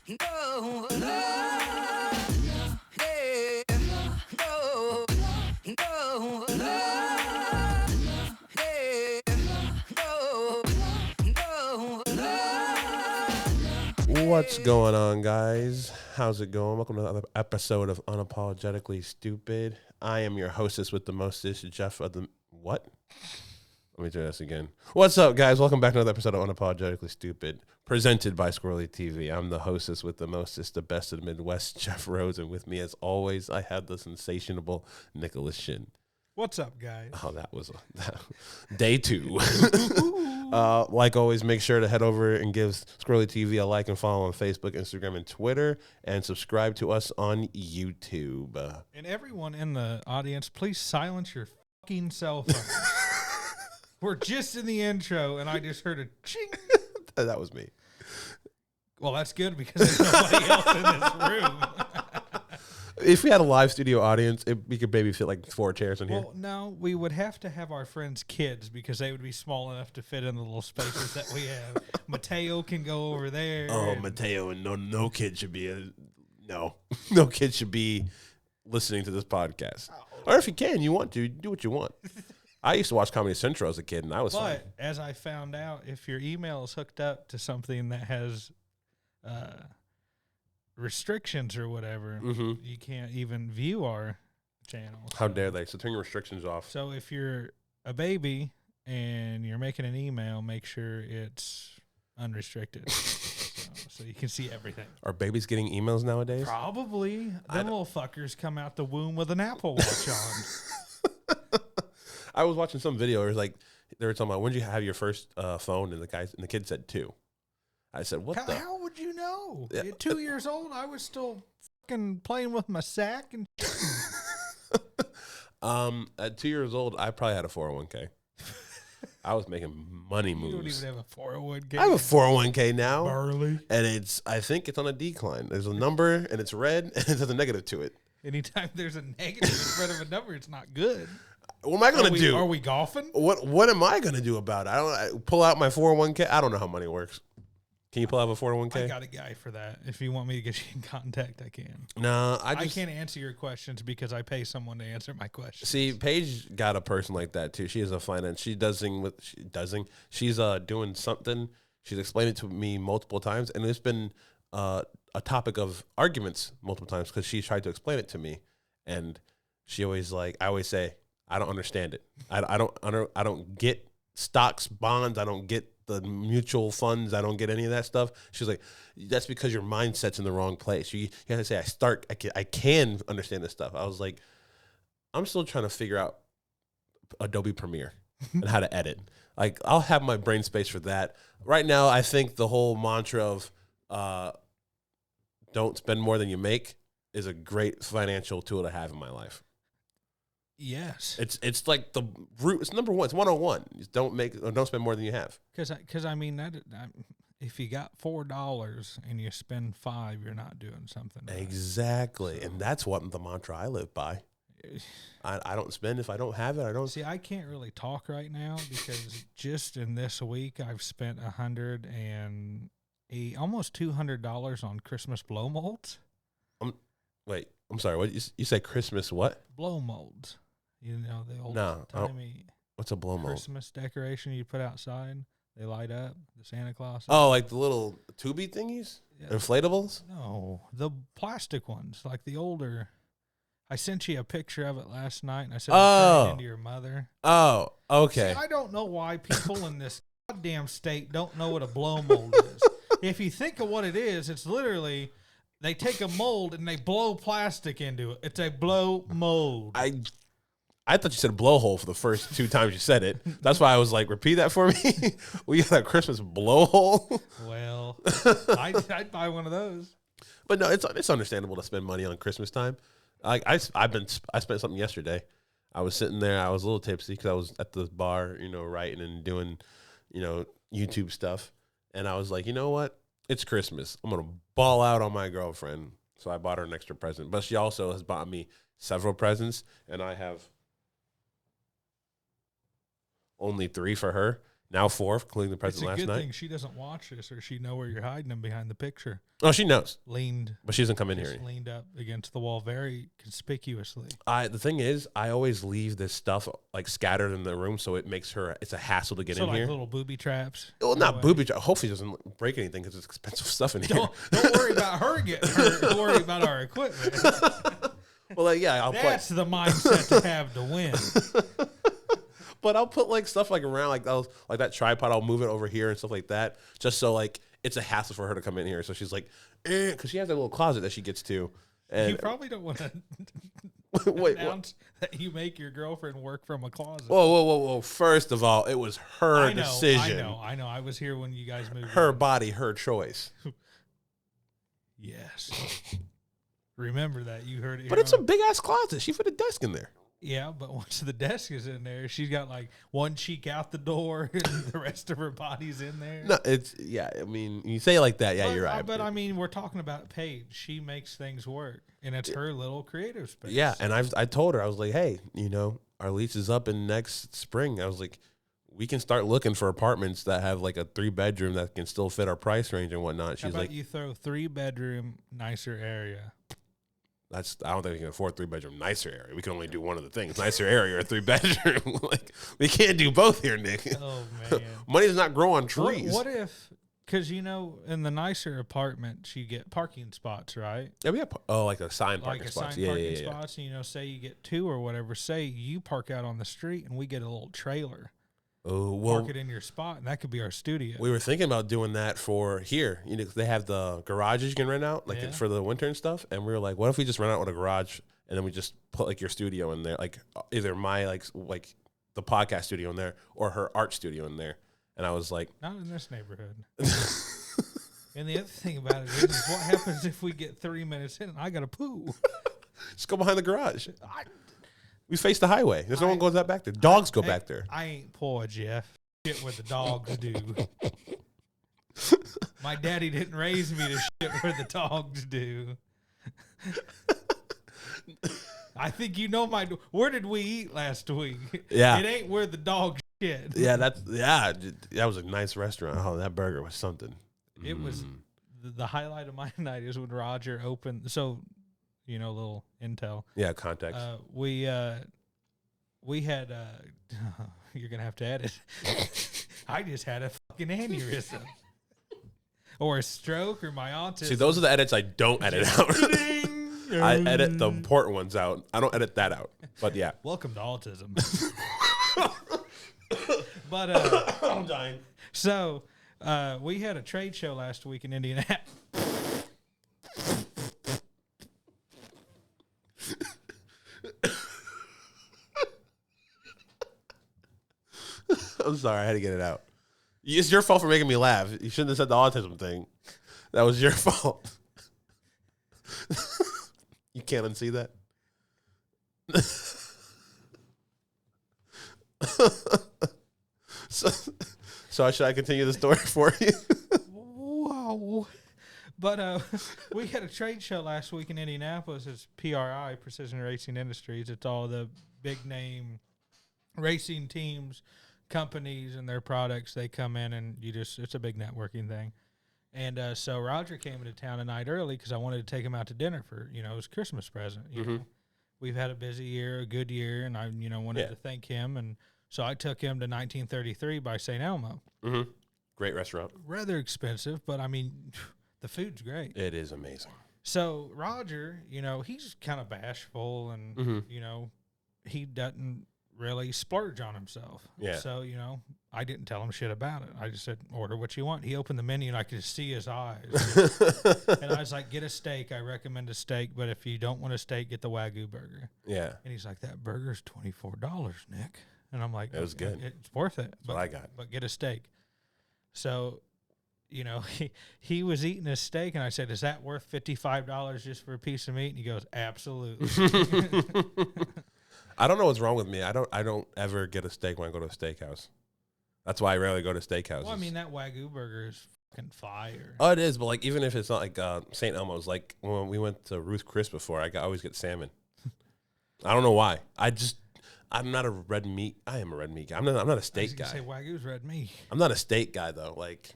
No, no, yeah, no, no, yeah, What's going on, guys? How's it going? Welcome to another episode of Unapologetically Stupid. I am your hostess with the mostest, Jeff of the... What? Let me do this again. What's up, guys? Welcome back to another episode of Unapologetically Stupid, presented by Squirrely TV. I'm the hostess with the mostest, the best of the Midwest, Jeff Rose, and with me, as always, I have the sensational Nicholas Shin. What's up, guys? Oh, that was day two. Like always, make sure to head over and give Squirrely TV a like and follow on Facebook, Instagram, and Twitter, and subscribe to us on YouTube. And everyone in the audience, please silence your fucking cell phone. We're just in the intro, and I just heard a ching. That was me. Well, that's good because there's nobody else in this room. If we had a live studio audience, we could maybe fit like 4 chairs in here. Well, no, we would have to have our friends' kids because they would be small enough to fit in the little spaces that we have. Mateo can go over there. Oh, Mateo, and no kid should be no kid should be listening to this podcast. Or if you can, you want to, do what you want. I used to watch Comedy Central as a kid, and I was fine. But as I found out, if your email is hooked up to something that has restrictions or whatever, you can't even view our channel. How dare they? So turn your restrictions off. So if you're a baby and you're making an email, make sure it's unrestricted so you can see everything. Are babies getting emails nowadays? Probably. Them little fuckers come out the womb with an Apple Watch on. I was watching some video. It was like they were talking about when did you have your first phone, and the kid said 2. I said, "What the? How would you know? Yeah. At 2 years old, I was still fucking playing with my sack and. At 2 years old, I probably had a 401k. I was making money moves. You don't even have a 401k. I have a 401k now, Barley. and I think it's on a decline. There's a number, and it's red, and it has a negative to it. Anytime there's a negative in front of a number, it's not good. What am I gonna do? Are we golfing? What am I gonna do about it? I pull out my 401k. I don't know how money works. Can you pull out a 401k? I got a guy for that. If you want me to get you in contact, I can. No, I can't answer your questions because I pay someone to answer my questions. See, Paige got a person like that too. She is a finance. She's doing something. She's explained it to me multiple times, and it's been a topic of arguments multiple times because she tried to explain it to me, and she always I always say, I don't understand it. I don't get stocks, bonds. I don't get the mutual funds. I don't get any of that stuff. She's like, that's because your mindset's in the wrong place. You have to say, I can understand this stuff. I was like, I'm still trying to figure out Adobe Premiere and how to edit. Like, I'll have my brain space for that. Right now, I think the whole mantra of don't spend more than you make is a great financial tool to have in my life. Yes, it's like the root. It's number one. It's 101. Don't spend more than you have. Because I mean if you got $4 and you spend $5, you're not doing something right. Exactly, and that's what the mantra I live by. I don't spend if I don't have it. I don't see. I can't really talk right now because just in this week I've spent almost $200 on Christmas blow molds. Wait, I'm sorry. What you say? Christmas what? Blow molds. You know, the old timey what's a blow mold? Christmas decoration you put outside. They light up, the Santa Claus. Oh, like the little tubey thingies? Yeah. Inflatables? No, the plastic ones, like the older. I sent you a picture of it last night, and I said, "Turn it into your mother." Oh, okay. See, I don't know why people in this goddamn state don't know what a blow mold is. If you think of what it is, it's literally they take a mold and they blow plastic into it. It's a blow mold. I thought you said blowhole for the first 2 times you said it. That's why I was like, repeat that for me. We got a Christmas blowhole. Well, I'd buy one of those. But no, it's understandable to spend money on Christmas time. I spent something yesterday. I was sitting there. I was a little tipsy because I was at the bar, writing and doing, YouTube stuff. And I was like, you know what? It's Christmas. I'm gonna ball out on my girlfriend. So I bought her an extra present. But she also has bought me several presents, and I have only 3 for her. now 4, including the It's president a last good night. thing she doesn't watch this, or she know where you're hiding them behind the picture. Oh, she knows, Leaned, but she doesn't come in just here. leaned up against the wall very conspicuously. The thing is, I always leave this stuff like scattered in the room, so it makes her. It's a hassle to get So in like here. little booby traps. Well, in a not way. booby trap. Hopefully, it doesn't break anything because it's expensive stuff in here. Don't worry about her getting hurt. Worry about our equipment. Well, like, yeah, I'll That's put, the mindset to have to win. but I'll put like stuff like around like that tripod. I'll move it over here and stuff like that, just so like it's a hassle for her to come in here. So she's like, because she has a little closet that she gets to. And You probably don't want to wait, announce that you make your girlfriend work from a closet. whoa! First of all, it was her decision. I know. I was here when you guys moved. Her in. body, her choice. Yes. Remember that. You heard it. But here it's a on- big ass closet. She put a desk in there. Yeah, but once the desk is in there, she's got like one cheek out the door and the rest of her body's in there. No, I mean, you say it like that. Yeah, But, you're right. But I mean, we're talking about Paige. She makes things work, and it's her little creative space. yeah, and I told her, I was like, hey, our lease is up in next spring. I was like, we can start looking for apartments that have like a 3-bedroom that can still fit our price range and whatnot. How She's about like, you throw 3-bedroom, nicer area? I don't think we can afford 3-bedroom nicer area. We can only do one of the things, nicer area or 3-bedroom. Like, we can't do both here, Nick. Oh man, Money does not grow on trees. What if? Because in the nicer apartments, you get parking spots, right? Yeah, we have like assigned parking Like spots. assigned parking Yeah. spots. And, say you get 2 or whatever. Say you park out on the street, and we get a little trailer. Oh well, Park it in your spot, and that could be our studio. we were thinking about doing that for here. 'Cause they have the garages you can rent out, like Yeah. for the winter and stuff. And we were like, what if we just rent out with a garage and then we just put like your studio in there, like either my like the podcast studio in there or her art studio in there. And I was like, Not in this neighborhood. And the other thing about it is what happens if we get 3 minutes in and I got to poo? just go behind the garage. We face the highway. There's no one goes that back there. Dogs go back there. I ain't poor, Jeff. Shit what the dogs do. My daddy didn't raise me to shit where the dogs do. I think you know where did we eat last week? Yeah. It ain't where the dogs shit. Yeah, that was a nice restaurant. Oh, that burger was something. It was the highlight of my night is when Roger opened. So, little intel. Yeah, context. We had. You're gonna have to edit. I just had a fucking aneurysm, or a stroke, or my autism. See, those are the edits I don't edit out. I edit the important ones out. I don't edit that out. But yeah. Welcome to autism. But I'm dying. so we had a trade show last week in Indianapolis. I'm sorry, I had to get it out. It's your fault for making me laugh. You shouldn't have said the autism thing. That was your fault. You can't unsee that. So should I continue the story for you? Wow. But we had a trade show last week in Indianapolis. It's PRI, Precision Racing Industries. It's all the big name racing teams, companies, and their products. They come in and it's a big networking thing. And so Roger came into town a night early because I wanted to take him out to dinner for, his Christmas present. You know, we've had a busy year, a good year, and I, wanted to thank him. And so I took him to 1933 by St. Elmo. Mm-hmm. Great restaurant. Rather expensive, but I mean, the food's great. It is amazing. So Roger, he's kind of bashful and, he doesn't really splurge on himself. Yeah. So, I didn't tell him shit about it. I just said, order what you want. He opened the menu and I could see his eyes. And I was like, get a steak. I recommend a steak, but if you don't want a steak, get the Wagyu burger. Yeah. And he's like, that burger's $24, Nick. And I'm like, it was good. It's worth it. That's what I got. But get a steak. So, he was eating a steak, and I said, is that worth $55 just for a piece of meat? And he goes, absolutely. I don't know what's wrong with me. I don't ever get a steak when I go to a steakhouse. That's why I rarely go to steakhouses. Well, I mean, that Wagyu burger is fucking fire. Oh, it is, but like even if it's not like St. Elmo's, like when we went to Ruth Chris before, I always get salmon. I don't know why. I'm not a red meat. I am a red meat guy. I'm not a steak guy. Say Wagyu's red meat. I'm not a steak guy though. Like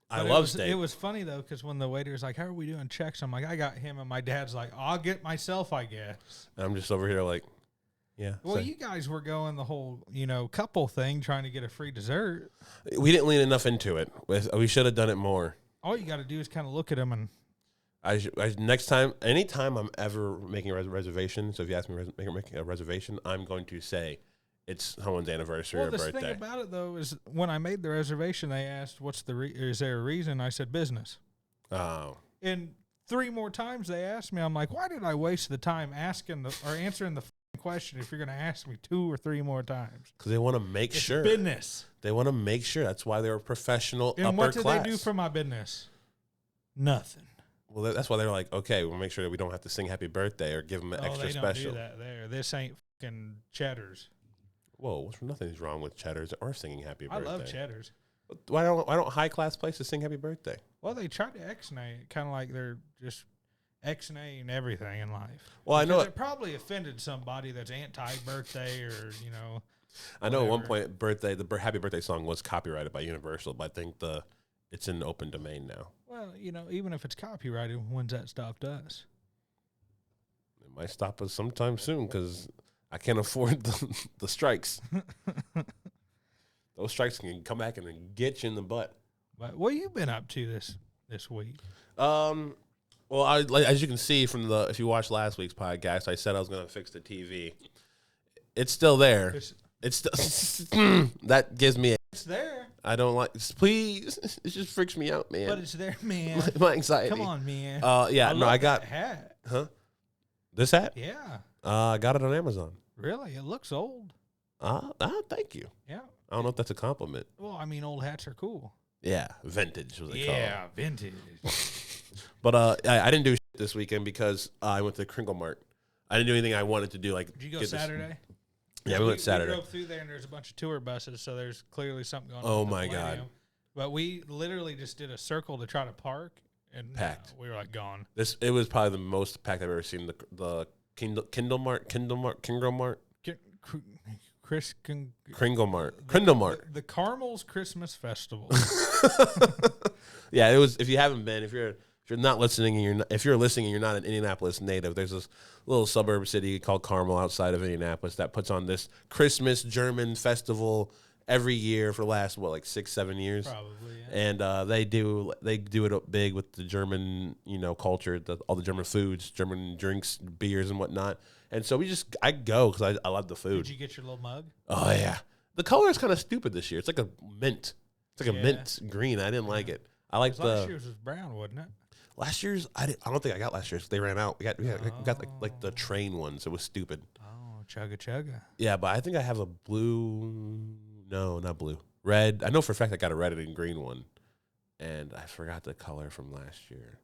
I But love steak. It was funny though, because when the waiter's like, "How are we doing checks?" I'm like, "I got him," and my dad's like, "I'll get myself, I guess." And I'm just over here like, yeah. Well, so- you guys were going the whole, couple thing, trying to get a free dessert. we didn't lean enough into it. We should have done it more. All you got to do is kind of look at them and. Next time, anytime I'm ever making a reservation, so if you ask me making a reservation, I'm going to say it's someone's anniversary or The birthday. thing about it though is when I made the reservation, they asked, "What's is there a reason?" I said, "Business." Oh, And 3 more times they asked me, I'm like, "Why did I waste the time answering the question if you're going to ask me 2 or 3 more times?" because they want to make It's sure. business. They want to make sure. That's why they're professional And upper what did class. they do for my business? Nothing. Well, that's why they're like, okay, we'll make sure that we don't have to sing happy birthday or give them an extra they don't special. do that there. This ain't fucking Cheddar's. Whoa, nothing's wrong with Cheddar's or singing happy I birthday. love Cheddar's. Why don't high class places sing happy birthday? Well, they tried to X-nay it, kind of like they're just X-naying everything in life. Well, I know Because it probably offended somebody that's anti-birthday or, I know at one whatever. point the happy birthday song was copyrighted by Universal, but I think it's in open domain now. Well, even if it's copyrighted, when's that stopped us? It might stop us sometime soon because I can't afford the strikes. Those strikes can come back and then get you in the butt. But what you been up to this week? Well, as you can see from if you watched last week's podcast, I said I was going to fix the TV. It's still there. It's still that gives me. It's there, I don't like. Please, it just freaks me out, man. but it's there, man. my anxiety. Come on, man. Yeah, I no, love I got that hat. this hat. Yeah, I got it on Amazon. really. It looks old. Thank you. Yeah. I don't know if that's a compliment. Well, I mean, old hats are cool. Yeah, vintage was it called. Vintage. But I didn't do shit this weekend because I went to Kringle Mart. I didn't do anything I wanted to do. Like, Did you go get this- Saturday? Yeah, we went Saturday. We drove through there, and there's a bunch of tour buses, so there's clearly something going on. Oh at the my God. Millennium. But we literally just did a circle to try to park, and Packed. we were like gone. It was probably the most packed I've ever seen. The Kringle Mart. Kringle Mart. The Carmel's Christmas Festival. Yeah, it was. If you haven't been, if you're not listening and if you're listening and you're not an Indianapolis native, there's this little suburb city called Carmel outside of Indianapolis that puts on this Christmas German festival every year for the last 6-7 years. Probably, yeah. And they do it big with the German culture, all the German foods, German drinks, beers and whatnot. And so I go because I love the food. Did you get your little mug? Oh yeah, the color is kind of stupid this year. It's like a mint. It's like a Yeah. mint green. I didn't like it. I like 'Cause last year's was brown, wasn't it? last year's. I don't think I got last year's. They ran out. We got like the train ones. It was stupid. Oh, chugga chugga. Yeah, but I think I have a blue. No, not blue. Red. I know for a fact I got a red and green one, and I forgot the color from last year.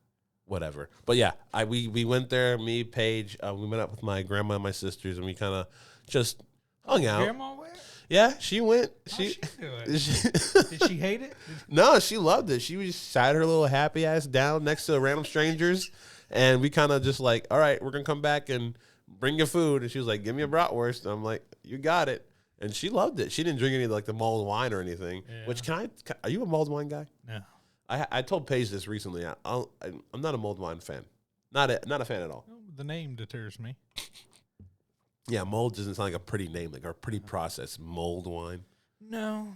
Whatever. But yeah, we went there. Me, Paige. We met up with my grandma and my sisters, and we kind of just hung out. Grandma went? Yeah, she went. How'd she do it? She, Did she hate it? no, she loved it. She was sat her little happy ass down next to random strangers, and we kind of just like, all right, we're gonna come back and bring you food. And she was like, give me a bratwurst. And I'm like, you got it. And she loved it. She didn't drink any of the mulled wine or anything. Yeah. Which are you a mulled wine guy? No. I told Paige this recently. I'm not a mulled wine fan. Not a fan at all. Oh, the name deters me. Yeah, mulled doesn't sound like a pretty name, like a pretty process. Mulled wine. No.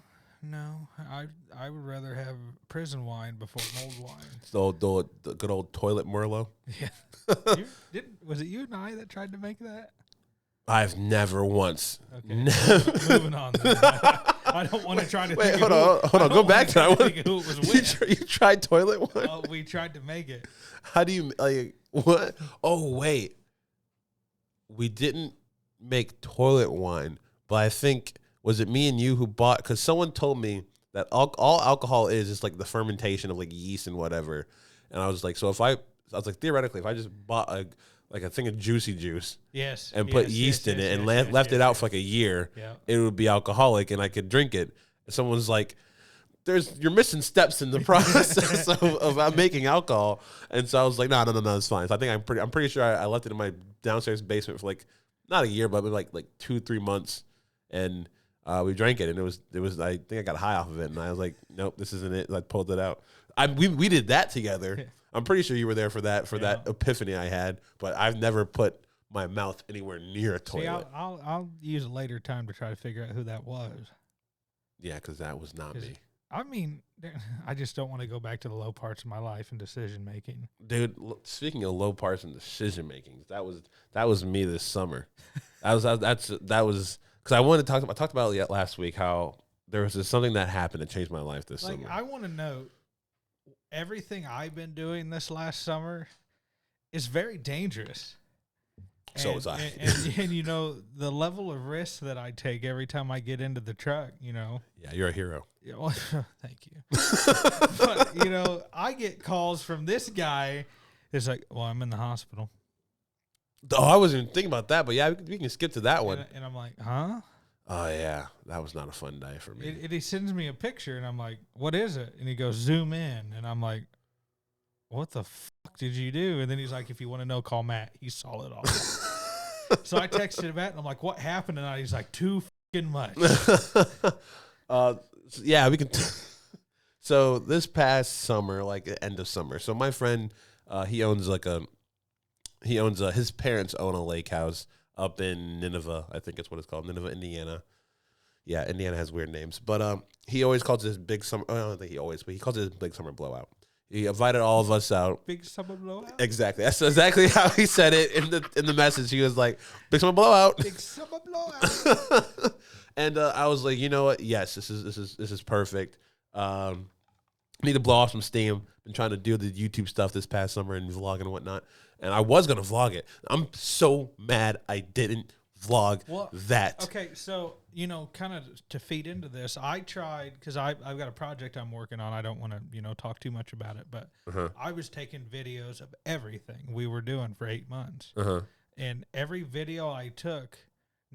I would rather have prison wine before mulled wine. The good old toilet Merlot. Yeah. Was it you and I that tried to make that? I've never once. Okay. Moving on. Then. I don't want to try to. Wait, think hold of on. Go back to that one. Who it was with. You tried toilet wine? Oh, we tried to make it. How do you like what? Oh wait, we didn't make toilet wine, but I think was it me and you who bought? Because someone told me that all alcohol is like the fermentation of like yeast and whatever, and I was like, so I was like theoretically, if I just bought a thing of juicy juice, Yes, and put yeast in it and left it out for like a year, Yeah. it would be alcoholic and I could drink it. And someone's like, you're missing steps in the process of making alcohol. And so I was like, no, it's fine. So I think I'm pretty sure I left it in my downstairs basement for like not a year, but like 2-3 months. and we drank it, and it was. I think I got high off of it, and I was like, nope, this isn't it. And I pulled it out. We did that together. I'm pretty sure you were there for that epiphany I had, but I've never put my mouth anywhere near a toilet. See, I'll use a later time to try to figure out who that was. Yeah, because that was not me. I mean, I just don't want to go back to the low parts of my life and decision making. Dude, speaking of low parts and decision making, that was me this summer. that was because I wanted to talk. I talked about it last week how there was something that happened that changed my life this summer. I want to know everything I've been doing this last summer is very dangerous. So was I. And you know, the level of risk that I take every time I get into the truck, you know. Yeah, you're a hero. Yeah, well, thank you. But, you know, I get calls from this guy. It's like, well, I'm in the hospital. Oh, I wasn't even thinking about that, but yeah, we can skip to that one. And I'm like, huh? Oh, yeah. That was not a fun day for me. And he sends me a picture, and I'm like, what is it? And he goes, zoom in. And I'm like, what the fuck did you do? And then he's like, if you want to know, call Matt. He saw it all. So I texted Matt, and I'm like, what happened tonight? He's like, too fucking much. Yeah, we can. So this past summer, like end of summer. So my friend, his parents own a lake house up in Nineveh. I think it's what it's called, Nineveh, Indiana. Yeah, Indiana has weird names, but he always calls it his big summer. I don't think he always, but he calls it his big summer blowout. He invited all of us out. Big summer blowout? Exactly. That's exactly how he said it in the message. He was like, big summer blowout. Big summer blowout. And I was like, you know what? Yes, this is perfect. Need to blow off some steam. Been trying to do the YouTube stuff this past summer and vlogging and whatnot. And I was gonna vlog it. I'm so mad I didn't vlog that. Okay, so you know, kind of to feed into this, I tried because I've got a project I'm working on. I don't want to talk too much about it, but I was taking videos of everything we were doing for 8 months, and every video I took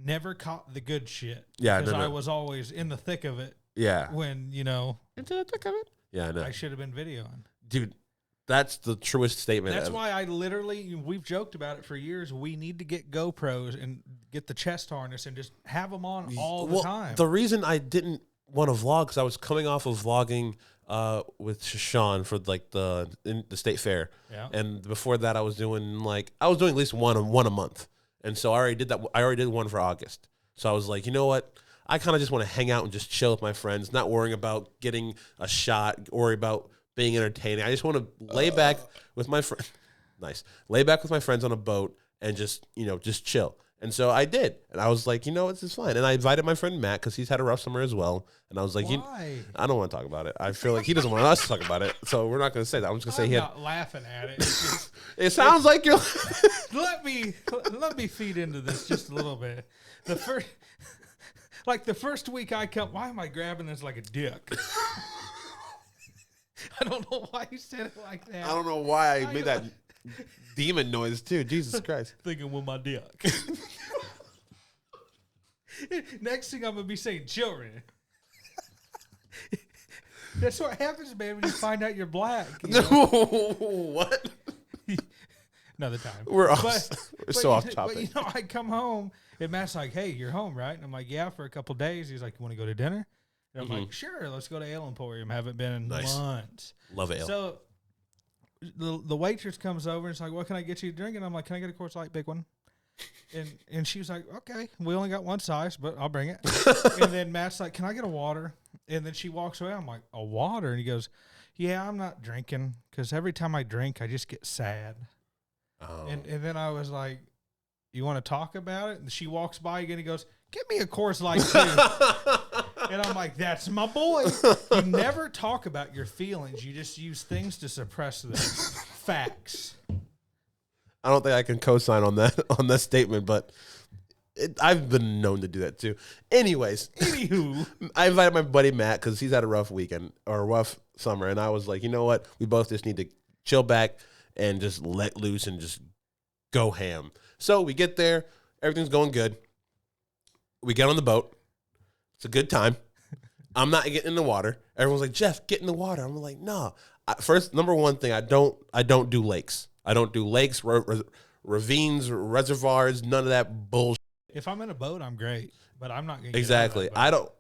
never caught the good shit. Yeah, because I was always in the thick of it. Yeah, when into the thick of it. Yeah, I know. I should have been videoing, dude. That's the truest statement. That's why I literally, we've joked about it for years. We need to get GoPros and get the chest harness and just have them on all the time. The reason I didn't want to vlog because I was coming off of vlogging with Sean for like the state fair, and before that I was doing at least one a month, and so I already did that. I already did one for August, so I was like, you know what? I kind of just want to hang out and just chill with my friends, not worrying about getting a shot, worry about being entertaining. I just want to lay back with my friend. Nice. Lay back with my friends on a boat and just chill. And so I did. And I was like, this is fine. And I invited my friend Matt because he's had a rough summer as well. And I was like, why? I don't want to talk about it. I feel like he doesn't want us to talk about it. So we're not going to say that. I'm just going to say I'm not laughing at it. It sounds like you're let me feed into this just a little bit. The first week I come, why am I grabbing this like a dick? I don't know why you said it like that. I don't know why I made that demon noise too. Jesus Christ. Thinking with my dick. Next thing I'm going to be saying children. That's what happens, man, when you find out you're black. What? Another time. We're off topic. But I come home and Matt's like, hey, you're home, right? And I'm like, yeah, for a couple of days. He's like, you want to go to dinner? And I'm like, sure, let's go to Ale Emporium. Haven't been in months. Love ale. So the waitress comes over and it's like, what can I get you to drink? And I'm like, can I get a Coors Light, big one? And she was like, okay, we only got one size, but I'll bring it. And then Matt's like, can I get a water? And then she walks away. I'm like, a water? And he goes, yeah, I'm not drinking because every time I drink, I just get sad. Oh. And then I was like, you want to talk about it? And she walks by again. He goes, get me a Coors Light too. And I'm like, that's my boy. You never talk about your feelings. You just use things to suppress them. Facts. I don't think I can co-sign on that statement, but I've been known to do that too. Anyways, I invited my buddy Matt because he's had a rough weekend or a rough summer, and I was like, you know what? We both just need to chill back and just let loose and just go ham. So we get there. Everything's going good. We get on the boat. It's a good time. I'm not getting in the water. Everyone's like, Jeff, get in the water. I'm like, no. First, number one thing, I don't do lakes. I don't do lakes, ravines, reservoirs, none of that bullshit. If I'm in a boat, I'm great, but I'm not going to Exactly. I don't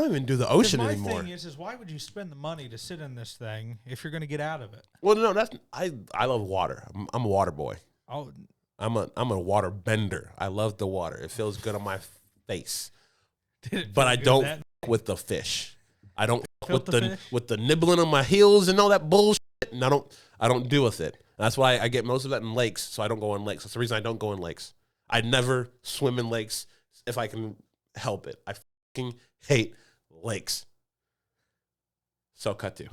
even do the ocean my anymore. thing is why would you spend the money to sit in this thing if you're going to get out of it? Well, no, I love water. I'm a water boy. Oh, I'm a water bender. I love the water. It feels good on my face. But I don't f- with the fish. I don't f- with the nibbling on my heels and all that bullshit. And I don't do with it. That's why I get most of that in lakes. So I don't go in lakes. That's the reason I don't go in lakes. I never swim in lakes if I can help it. I fucking hate lakes. So cut to.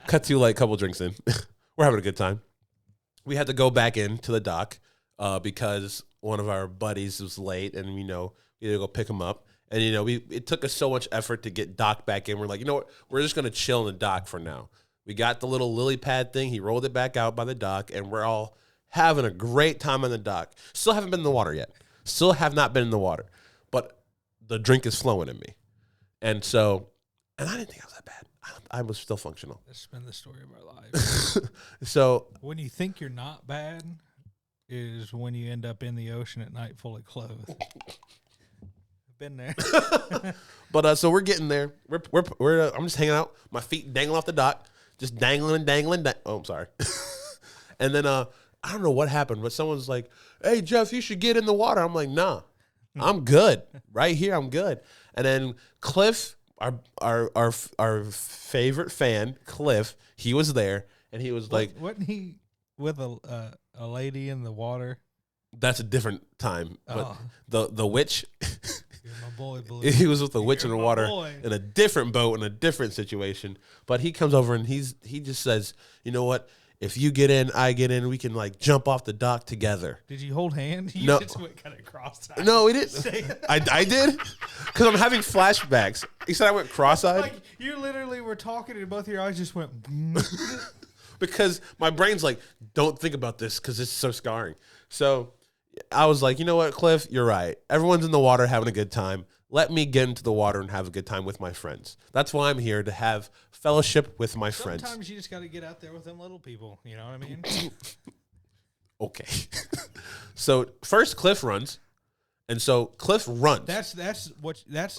Cut to like a couple drinks in. We're having a good time. We had to go back into the dock because one of our buddies was late, and we had to go pick him up. And it took us so much effort to get Doc back in. We're like, you know what? We're just gonna chill in the dock for now. We got the little lily pad thing. He rolled it back out by the dock, and we're all having a great time on the dock. Still haven't been in the water yet. Still have not been in the water, but the drink is flowing in me, and I didn't think I was that bad. I was still functional. This has been the story of our lives. So when you think you're not bad is when you end up in the ocean at night fully clothed. I've been there. But so we're getting there. We're I'm just hanging out. My feet dangling off the dock, just dangling and dangling. Oh, I'm sorry. And then I don't know what happened, but someone's like, "Hey Jeff, you should get in the water." I'm like, "Nah, I'm good. Right here, I'm good." And then Cliff, our favorite fan, Cliff, he was there, and he was like, wasn't he with a lady in the water? That's a different time. But the witch, You're my boy, Blue. he was with the witch in the water boy. in a different boat in a different situation. But he comes over and he just says, "You know what? If you get in, I get in. We can like jump off the dock together." Did you hold hands? You No. just went kind of cross-eyed. No, we didn't. I did because I'm having flashbacks. He said I went cross-eyed. Like you literally were talking and both of your eyes just went. Because my brain's like, don't think about this because it's so scarring. So I was like, you know what, Cliff, you're right. Everyone's in the water having a good time. Let me get into the water and have a good time with my friends. That's why I'm here, to have fellowship with my friends. Sometimes you just got to get out there with them little people. You know what I mean? Okay. So first Cliff runs. And so Cliff runs. That's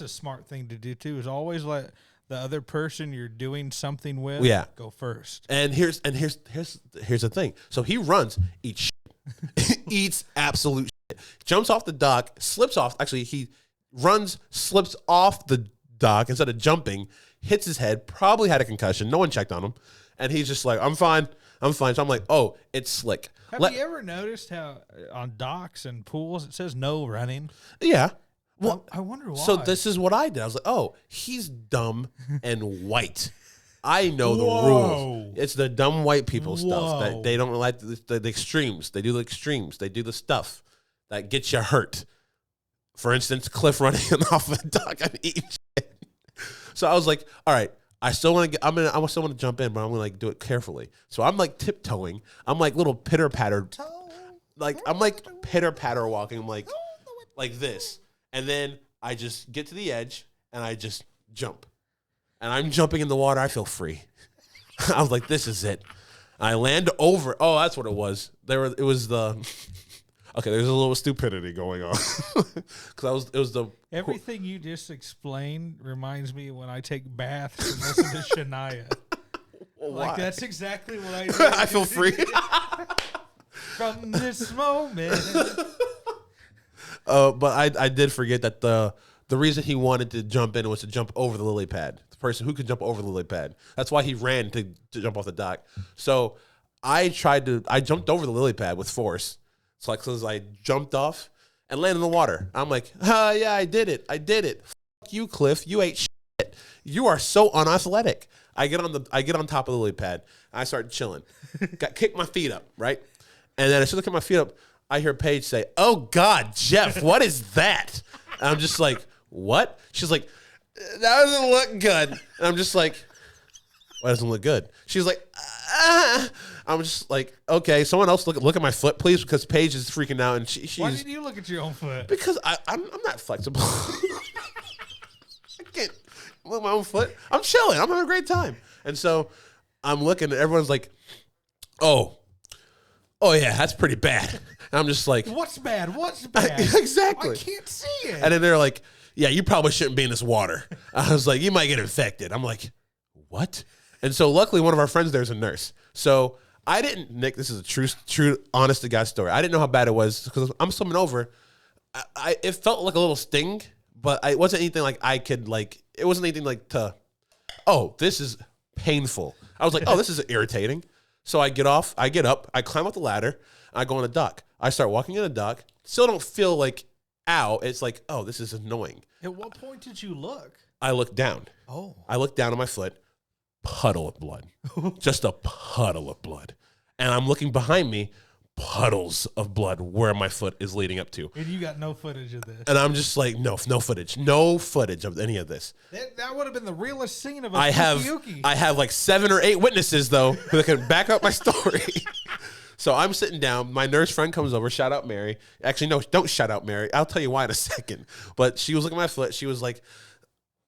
a smart thing to do too, is always let the other person you're doing something with go first. And here's the thing. So he runs, eats shit. Eats absolute shit. Jumps off the dock, slips off. Actually, he runs, slips off the dock instead of jumping, hits his head, probably had a concussion. No one checked on him. And he's just like, I'm fine. So I'm like, oh, it's slick. Have you ever noticed how on docks and pools it says no running? Yeah. Well, I wonder why. So this is what I did. I was like, oh, he's dumb and white. I know the rules. It's the dumb white people stuff that they don't like, the extremes. They do the extremes. They do the stuff that gets you hurt. For instance, Cliff running off the dock and eating shit. So I was like, all right, I still want to I still want to jump in, but I'm gonna like do it carefully. So I'm like tiptoeing. I'm like little pitter patter, like I'm like pitter patter walking. I'm like this, and then I just get to the edge and I just jump, and I'm jumping in the water. I feel free. I was like, this is it. I land over. Oh, that's what it was. It was the. Okay, there's a little stupidity going on because it was the everything you just explained reminds me when I take baths and listen to Shania. Well, like why? That's exactly what I do. I feel free from this moment. But I did forget that the reason he wanted to jump in was to jump over the lily pad. The person who could jump over the lily pad. That's why he ran to jump off the dock. So I jumped over the lily pad with force. So I jumped off and landed in the water. I'm like, yeah, I did it. Fuck you, Cliff. You ate shit. You are so unathletic. I get on top of the lily pad. I start chilling. Kick my feet up, right? And then as soon as I kick my feet up, I hear Paige say, "Oh God, Jeff, what is that?" And I'm just like, "What?" She's like, "That doesn't look good." And I'm just like, "Why doesn't it look good?" She's like, "Ah." I'm just like, okay, someone else look at my foot, please, because Paige is freaking out, and she's. Why did you look at your own foot? Because I'm not flexible. I can't look at my own foot. I'm chilling. I'm having a great time, and so I'm looking, and everyone's like, "Oh, oh yeah, that's pretty bad. And I'm just like, What's bad? What's bad? exactly. I can't see it. And then they're like, yeah, you probably shouldn't be in this water. I was like, you might get infected. I'm like, what? And so luckily one of our friends there is a nurse. So I didn't, Nick, this is a true, honest to God story. I didn't know how bad it was because I'm swimming over. It felt like a little sting, but it wasn't anything like I could like, it wasn't anything like oh, this is painful. I was like, oh, this is irritating. So I get up, I climb up the ladder, I go on a dock. I start walking in a dock. Still don't feel like, ow. It's like, oh, this is annoying. At what point did you look? I look down. Oh. I look down on my foot, puddle of blood. Just a puddle of blood. And I'm looking behind me, puddles of blood where my foot is leading up to. And you got no footage of this. And I'm just like, no footage. No footage of any of this. That would have been the realest scene of a I have like 7 or 8 witnesses, though, who can back up my story. So I'm sitting down. My nurse friend comes over. Shout out Mary. Actually, no, don't shout out Mary. I'll tell you why in a second. But she was looking at my foot. She was like,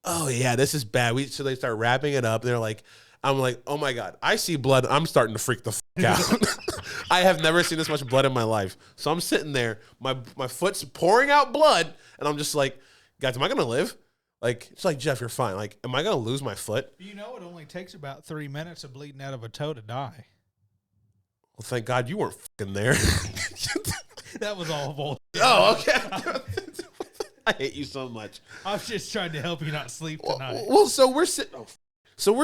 oh, yeah, this is bad. So they start wrapping it up. They're like, I'm like, oh, my God. I see blood. I'm starting to freak the fuck out. I have never seen this much blood in my life. So I'm sitting there. My foot's pouring out blood. And I'm just like, guys, am I going to live? Like, it's like, Jeff, you're fine. Like, am I going to lose my foot? You know it only takes about 3 minutes of bleeding out of a toe to die. Well, thank God you weren't fucking there. That was all bullshit. Oh, okay. I hate you so much. I was just trying to help you not sleep tonight. Well, so we're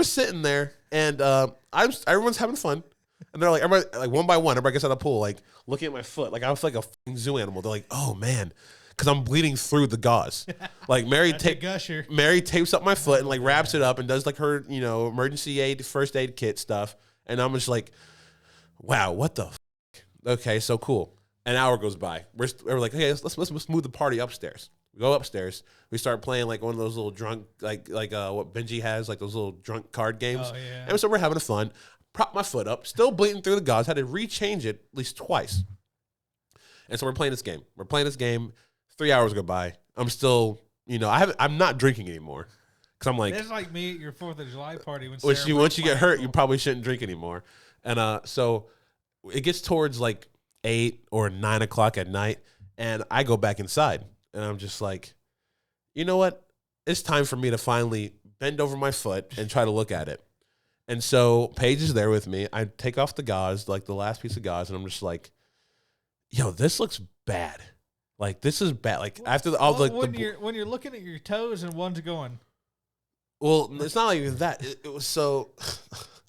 sitting there, and everyone's having fun, and they're like, everybody, like one by one, everybody gets out of the pool, like looking at my foot, like I was like a fucking zoo animal. They're like, oh man, because I'm bleeding through the gauze. Like Mary tapes up my foot and like wraps it up and does like her emergency aid, first aid kit stuff, and I'm just like, wow, what the fuck? Okay, so cool. An hour goes by. We're like, okay, let's move the party upstairs. We go upstairs. We start playing like one of those little drunk, like what Benji has, like those little drunk card games. Oh, yeah. And so we're having fun. Prop my foot up, still bleeding through the gauze. Had to rechange it at least twice. And so we're playing this game. 3 hours go by. I'm still, I'm not drinking anymore. Because I'm like. It's like me at your 4th of July party. Once you get hurt, you probably shouldn't drink anymore. And so it gets towards like 8 or 9 o'clock at night. And I go back inside. And I'm just like, you know what? It's time for me to finally bend over my foot and try to look at it. And so Paige is there with me. I take off the gauze, like the last piece of gauze, and I'm just like, yo, this looks bad. Like, this is bad. Like, after when you're looking at your toes and one's going. Well, it's not like that. It was so.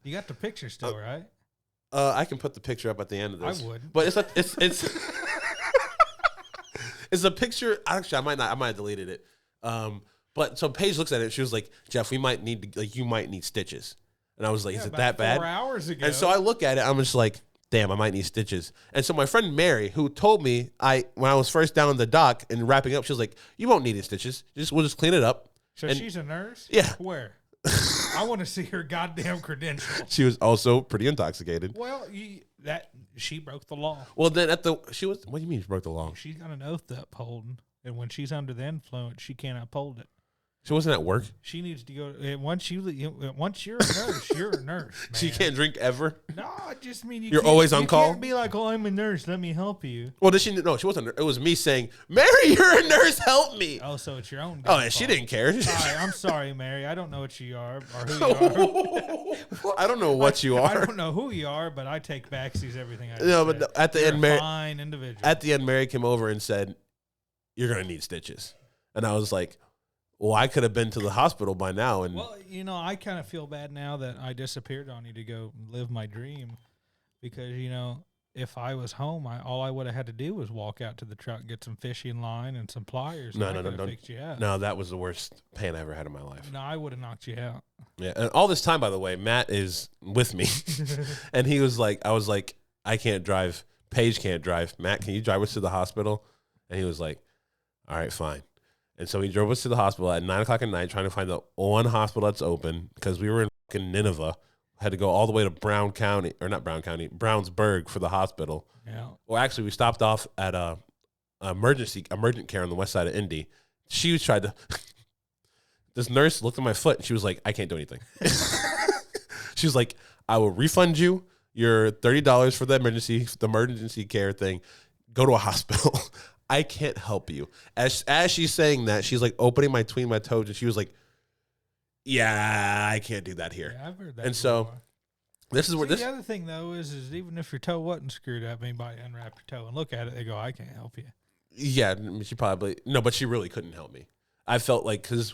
You got the picture still, right? I can put the picture up at the end of this. I would. But it's it's a picture. Actually, I might have deleted it. But so Paige looks at it. She was like, Jeff, you might need stitches. And I was like, is it that bad? 4 hours ago. And so I look at it. I'm just like, damn, I might need stitches. And so my friend Mary, who told me when I was first down on the dock and wrapping up, she was like, you won't need any stitches. We'll just clean it up. So she's a nurse? Yeah. Where? I want to see her goddamn credentials. She was also pretty intoxicated. Well, she broke the law. Well, then what do you mean she broke the law? She's got an oath to uphold, and when she's under the influence, she can't uphold it. She wasn't at work. She needs to go. Once you're a nurse, you're a nurse. Man. She can't drink ever. No, I just mean you're always on call. You can't be like, "Oh, I'm a nurse. Let me help you." Well, did she? No, she wasn't. It was me saying, "Mary, you're a nurse. Help me." Oh, so it's your own. Oh, yeah, she didn't care. I'm sorry, Mary. I don't know what you are or who you are. I don't know what you are. I don't know who you are, but I take backsies everything I do. No, but at the end, Mary, fine individual. At the end, Mary came over and said, "You're gonna need stitches," and I was like. Well, I could have been to the hospital by now. And well, I kind of feel bad now that I disappeared on you to go live my dream because, if I was home, all I would have had to do was walk out to the truck, get some fishing line and some pliers. No, fixed you out. No, that was the worst pain I ever had in my life. No, I would have knocked you out. Yeah, and all this time, by the way, Matt is with me. And he was like, I was like, I can't drive. Paige can't drive. Matt, can you drive us to the hospital? And he was like, all right, fine. And so he drove us to the hospital at 9 o'clock at night, trying to find the one hospital that's open because we were in fucking Nineveh. Had to go all the way to Brownsburg for the hospital. Yeah. Well, actually, we stopped off at emergent care on the west side of Indy. She tried to. This nurse looked at my foot and she was like, "I can't do anything." She was like, "I will refund you. your $30 for the emergency care thing. Go to a hospital. I can't help you. As she's saying that, she's like opening between my toes, and she was like, yeah, I can't do that here. Yeah, I've heard that. And so this is where the other thing though is even if your toe wasn't screwed up, anybody unwrap your toe and look at it, they go, I can't help you. Yeah, she probably but she really couldn't help me. I felt like because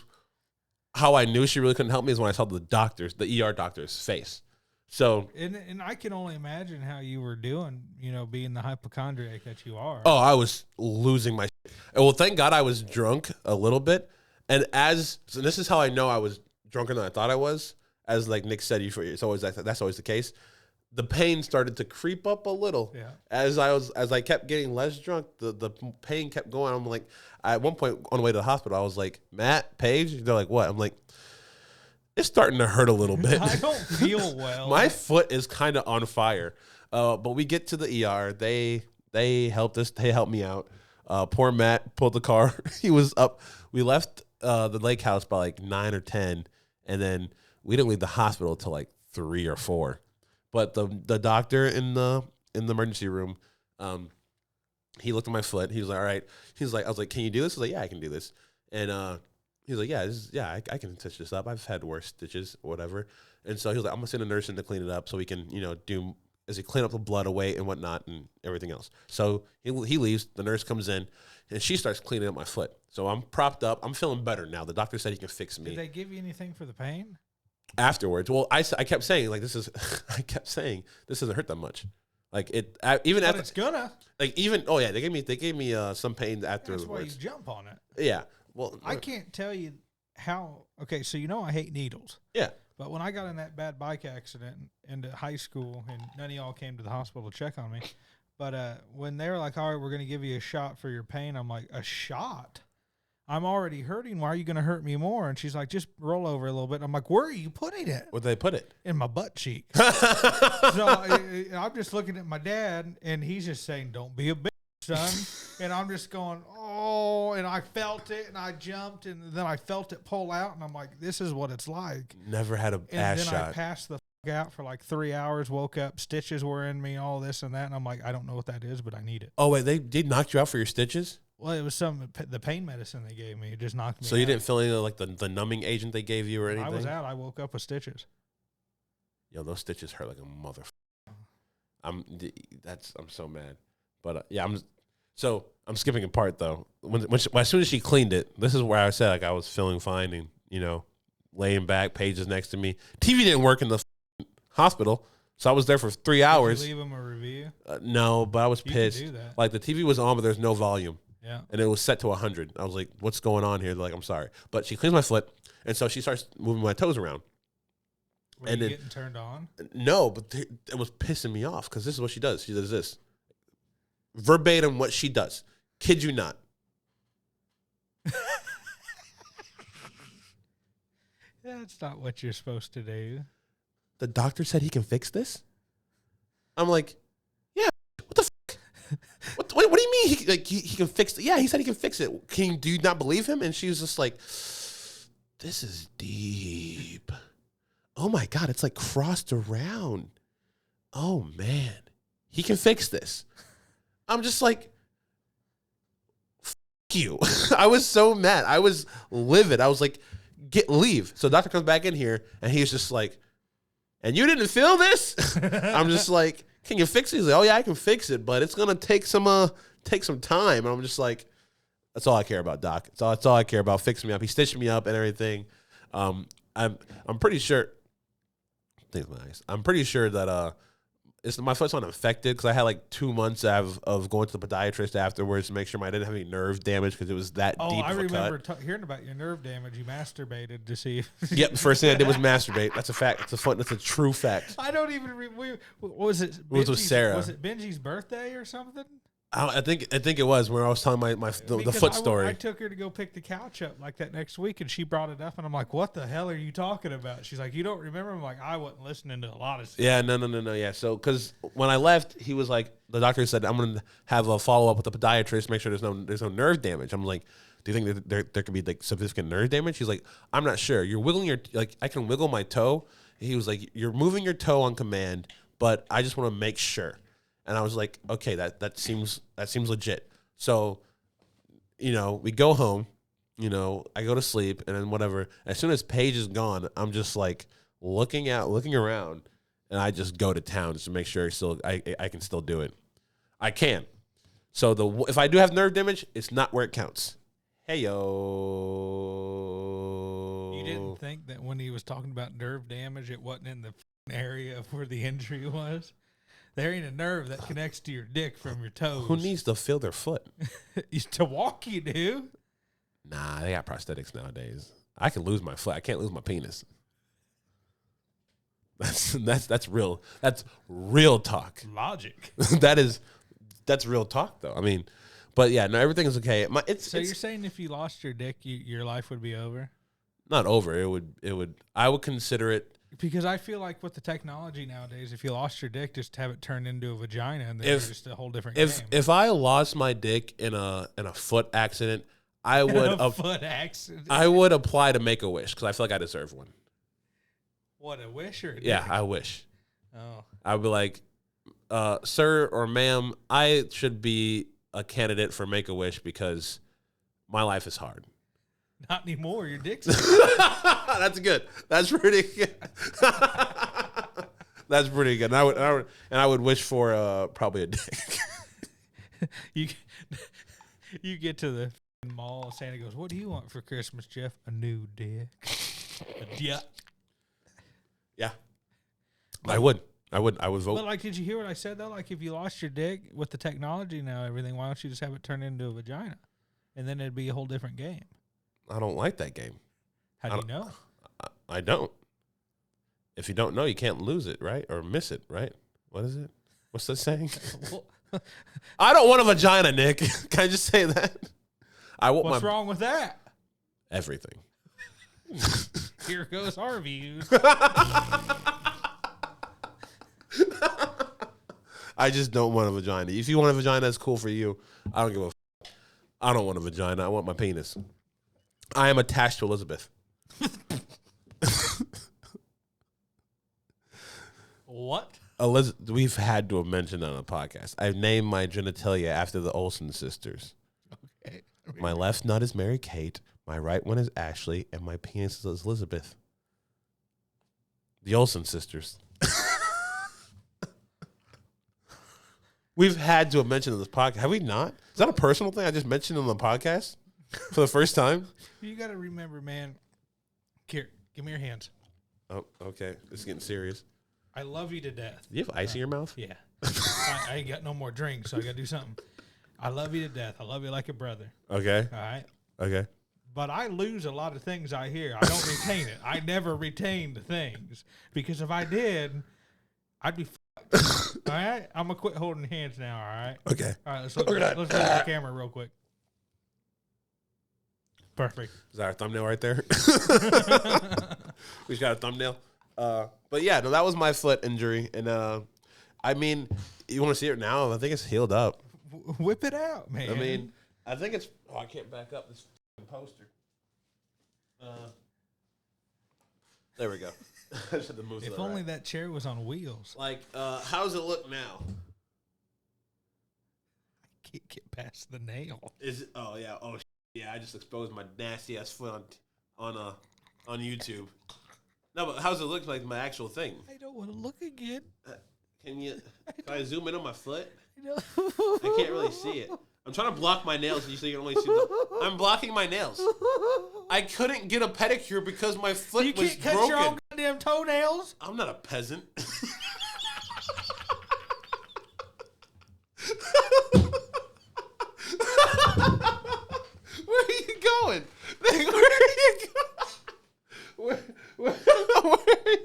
how I knew she really couldn't help me is when I saw the ER doctor's face. So and I can only imagine how you were doing, being the hypochondriac that you are. Oh, I was losing my shit. Well, thank God I was drunk a little bit. And so this is how I know I was drunker than I thought I was. As like Nick said, that's always the case. The pain started to creep up a little. Yeah. As I kept getting less drunk, the pain kept going. I'm like, at one point on the way to the hospital, I was like, Matt, Paige, they're like, what? I'm like, it's starting to hurt a little bit. I don't feel well. My foot is kind of on fire. But we get to the ER. They helped us. They helped me out. Poor Matt pulled the car. He was up. We left the lake house by like 9 or 10, and then we didn't leave the hospital till like 3 or 4. But the doctor in the emergency room, he looked at my foot. He was like, all right. He's like, I was like, can you do this? I was like, yeah, I can do this. And he's like, yeah, I can stitch this up. I've had worse stitches or whatever. And so he was like, I'm going to send a nurse in to clean it up so we can, as he clean up the blood away and whatnot and everything else. So he leaves. The nurse comes in, and she starts cleaning up my foot. So I'm propped up. I'm feeling better now. The doctor said he can fix me. Did they give you anything for the pain? Afterwards, well, I kept saying, like, this doesn't hurt that much. Like, It's gonna. Like, they gave me some pain afterwards. That's why you jump on it. Yeah. Well, I can't tell you how. Okay, so I hate needles. Yeah. But when I got in that bad bike accident into high school, and none of y'all came to the hospital to check on me, but when they were like, all right, we're going to give you a shot for your pain, I'm like, a shot? I'm already hurting. Why are you going to hurt me more? And she's like, just roll over a little bit. I'm like, where are you putting it? Where'd they put it? In my butt cheek. So I'm just looking at my dad, and he's just saying, don't be a bitch, son. And I'm just going, oh, and I felt it, and I jumped, and then I felt it pull out, and I'm like, this is what it's like. Never had an ass shot. And then I passed the out for like 3 hours, woke up, stitches were in me, all this and that, and I'm like, I don't know what that is, but I need it. Oh, wait, they did knock you out for your stitches? Well, it was the pain medicine they gave me. It just knocked me out. So you didn't feel any like the numbing agent they gave you or anything? I was out. I woke up with stitches. Yo, those stitches hurt like a motherfucker. I'm so mad. But I'm skipping a part though. As soon as she cleaned it, this is where I said like I was feeling fine and laying back, Paige is next to me. TV didn't work in the hospital, so I was there for 3 hours. Did you leave them a review? No, but I was pissed. You can do that. Like the TV was on, but there's no volume. Yeah. And it was set to 100. I was like, what's going on here? They're like, I'm sorry. But she cleans my foot, and so she starts moving my toes around. Were you getting turned on? No, but it was pissing me off because this is what she does. She does this. Verbatim what she does. Kid you not. That's not what you're supposed to do. The doctor said he can fix this? I'm like, yeah, what the fuck? What do you mean he can fix it? Yeah, he said he can fix it. Do you not believe him? And she was just like, this is deep. Oh my God, it's like crossed around. Oh man, he can fix this. I'm just like, fuck you. I was so mad. I was livid. I was like, leave. So the doctor comes back in here and he's just like, and you didn't feel this? I'm just like, can you fix it? He's like, oh yeah, I can fix it, but it's gonna take some time. And I'm just like, that's all I care about, Doc. That's all I care about. Fixing me up. He stitched me up and everything. I'm pretty sure. Things nice. I'm pretty sure that my foot's not infected because I had like 2 months of going to the podiatrist afterwards to make sure I didn't have any nerve damage because it was that deep. I of a remember cut. hearing about your nerve damage. You masturbated to see. Yep, the first thing I did was masturbate. That's a fact. That's a true fact. I don't even. Was it? It was with Sarah. Was it Benji's birthday or something? I think it was where I was telling the foot story. I took her to go pick the couch up like that next week, and she brought it up, and I'm like, "What the hell are you talking about?" She's like, "You don't remember?" I'm like, "I wasn't listening to a lot of stuff." Yeah, no. Yeah, so because when I left, he was like, the doctor said, "I'm gonna have a follow up with the podiatrist, make sure there's no nerve damage." I'm like, "Do you think that there could be like significant nerve damage?" He's like, "I'm not sure. You're wiggling I can wiggle my toe." He was like, "You're moving your toe on command." but I just want to make sure. And I was like, okay, that seems legit. So, we go home, I go to sleep, and then whatever. As soon as Paige is gone, I'm just like looking around, and I just go to town just to make sure I can still do it. I can. So if I do have nerve damage, it's not where it counts. Hey yo. You didn't think that when he was talking about nerve damage, it wasn't in the area of where the injury was? There ain't a nerve that connects to your dick from your toes. Who needs to feel their foot? To walk, you do. Nah, they got prosthetics nowadays. I can lose my foot. I can't lose my penis. That's real. That's real talk. Logic. That's real talk, though. I mean, but yeah, no, everything is okay. So you're saying if you lost your dick, your life would be over? Not over. It would. I would consider it. Because I feel like with the technology nowadays, if you lost your dick, just have it turned into a vagina, and then you're just a whole different game. If I lost my dick in a foot accident, I would I would apply to Make-A-Wish because I feel like I deserve one. What, a wish or a dick? Yeah, I wish. Oh. I would be like, sir or ma'am, I should be a candidate for Make-A-Wish because my life is hard. Not anymore. Your dick's That's good. That's pretty good. That's pretty good. And I would wish for probably a dick. You get to the mall, Santa goes, "What do you want for Christmas, Jeff?" "A new dick." A dick. Yeah. I would vote. But like, did you hear what I said though? Like, if you lost your dick with the technology now, everything, why don't you just have it turned into a vagina, and then it'd be a whole different game? I don't like that game. How do you know? I don't. If you don't know, you can't lose it, right? Or miss it, right? What is it? What's the saying? I don't want a vagina, Nick. Can I just say that? What's wrong with that? Everything. Here goes our views. I just don't want a vagina. If you want a vagina, that's cool for you. I don't give a I don't want a vagina. I want my penis. I am attached to Elizabeth. What? We've had to have mentioned that on the podcast. I've named my genitalia after the Olsen sisters. Okay. My left nut is Mary Kate, my right one is Ashley, and my penis is Elizabeth. The Olsen sisters. We've had to have mentioned in this podcast. Have we not? Is that a personal thing I just mentioned on the podcast for the first time? You got to remember, man. Here, give me your hands. Oh, okay. This is getting serious. I love you to death. Do you have ice in your mouth? Yeah. I ain't got no more drinks, so I got to do something. I love you to death. I love you like a brother. Okay. All right? Okay. But I lose a lot of things I hear. I don't retain it. I never retain the things. Because if I did, I'd be fucked. All right? I'm going to quit holding hands now, all right? Okay. All right, let's look at the camera real quick. Perfect. Is that our thumbnail right there? We just got a thumbnail. But yeah, no, that was my foot injury. And I mean, you want to see it now? I think it's healed up. Whip it out, man. I mean, I think it's... Oh, I can't back up this poster. There we go. I just had to move to if the only right. that chair was on wheels. Like, how does it look now? I can't get past the nail. Is it? Oh yeah. Oh yeah. I just exposed my nasty ass foot on YouTube. No, but how does it look like my actual thing? I don't want to look again. Can I zoom in on my foot? No. I can't really see it. I'm trying to block my nails so you can only see I'm blocking my nails. I couldn't get a pedicure because my foot You was can't cut broken. your own goddamn toenails? I'm not a peasant. Where are you going? Nick, where are you going? Where are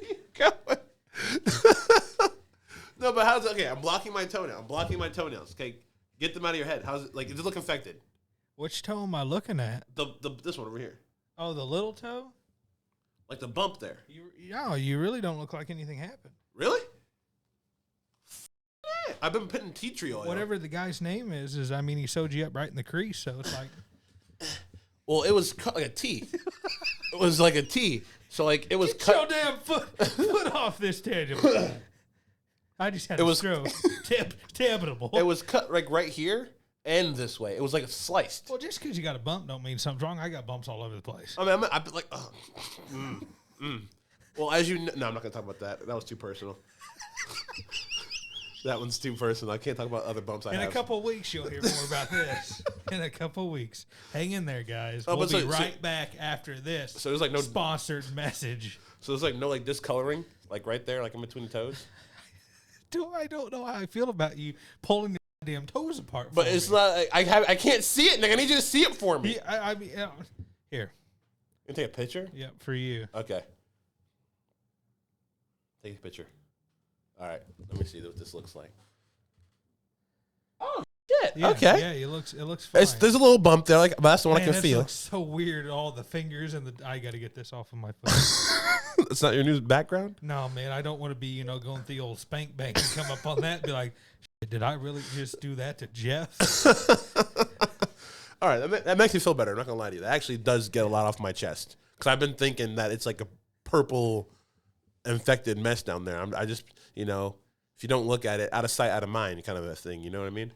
you going? No, but how's it? Okay, I'm blocking my toenail. I'm blocking my toenails. Okay, get them out of your head. How's it? Like, does it look infected? Which toe am I looking at? This one over here. Oh, the little toe? Like the bump there. You really don't look like anything happened. Really? Yeah, I've been putting tea tree oil. Whatever the guy's name is I mean, he sewed you up right in the crease, so it's like... Well, it was cut like a T. It was like a T. So, like, it was Get cut. your damn foot off this tangent. I just had It to was- throw terrible. It was cut like right here and this way. It was like sliced. Well, just because you got a bump don't mean something's wrong. I got bumps all over the place. I mean, I've been like, Well, as you know, no, I'm not gonna talk about that. That was too personal. That one's too personal. I can't talk about other bumps I In have. a couple of weeks, you'll hear more about this. In a couple of weeks. Hang in there, guys. Oh, We'll but be so- right back after this So there's like no, sponsored message. so there's like no like discoloring, like right there, like in between the toes. I don't know how I feel about you pulling the damn toes apart. But for it's me. not. I can't see it, Nick. I need you to see it for me. Yeah, I mean, here. You take a picture. Yep, for you. Okay. Take a picture. All right. Let me see what this looks like. Oh shit. Yeah, Okay. Yeah, it looks fine. There's a little bump there, like, but that's the one I Man, can this feel. looks so weird. All the fingers and the. I got to get this off of my phone. It's not your new background. No, man, I don't want to be, going through the old spank bank and come up on that and be like, did I really just do that to Jeff? All right, that makes me feel better. I'm not gonna lie to you. That actually does get a lot off my chest because I've been thinking that it's like a purple infected mess down there. I just, if you don't look at it, out of sight, out of mind, kind of a thing. You know what I mean?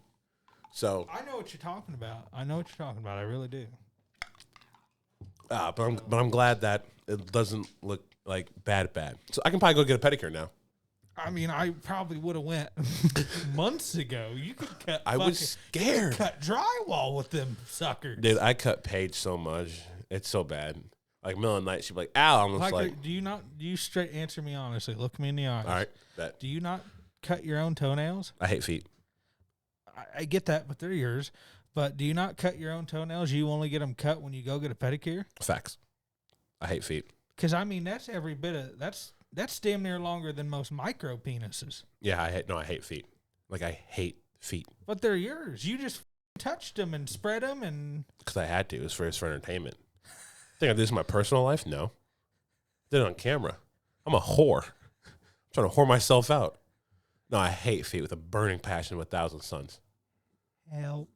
So, I know what you're talking about. I really do. but I'm glad that it doesn't look like bad. So I can probably go get a pedicure now. I mean, I probably would have went months ago. You could cut. I was scared. Cut drywall with them suckers, Dude, I cut Paige so much. It's so bad. Like middle of the night, she'd be like, "Ow!" I'm just like, do you not? Do you straight answer me honestly? Look me in the eyes. "All right, bet." Do you not cut your own toenails? I hate feet. I get that, but they're yours. But do you not cut your own toenails? You only get them cut when you go get a pedicure? Facts. I hate feet. Because I mean, that's every bit of that's damn near longer than most micro penises. Yeah, I hate feet. Like I hate feet But they're yours. You just touched them and spread them, and because I had to. It was for entertainment. Think I did this in my personal life? No. Did it on camera. I'm a whore. I'm trying to whore myself out. No, I hate feet with a burning passion of 1,000 suns. help.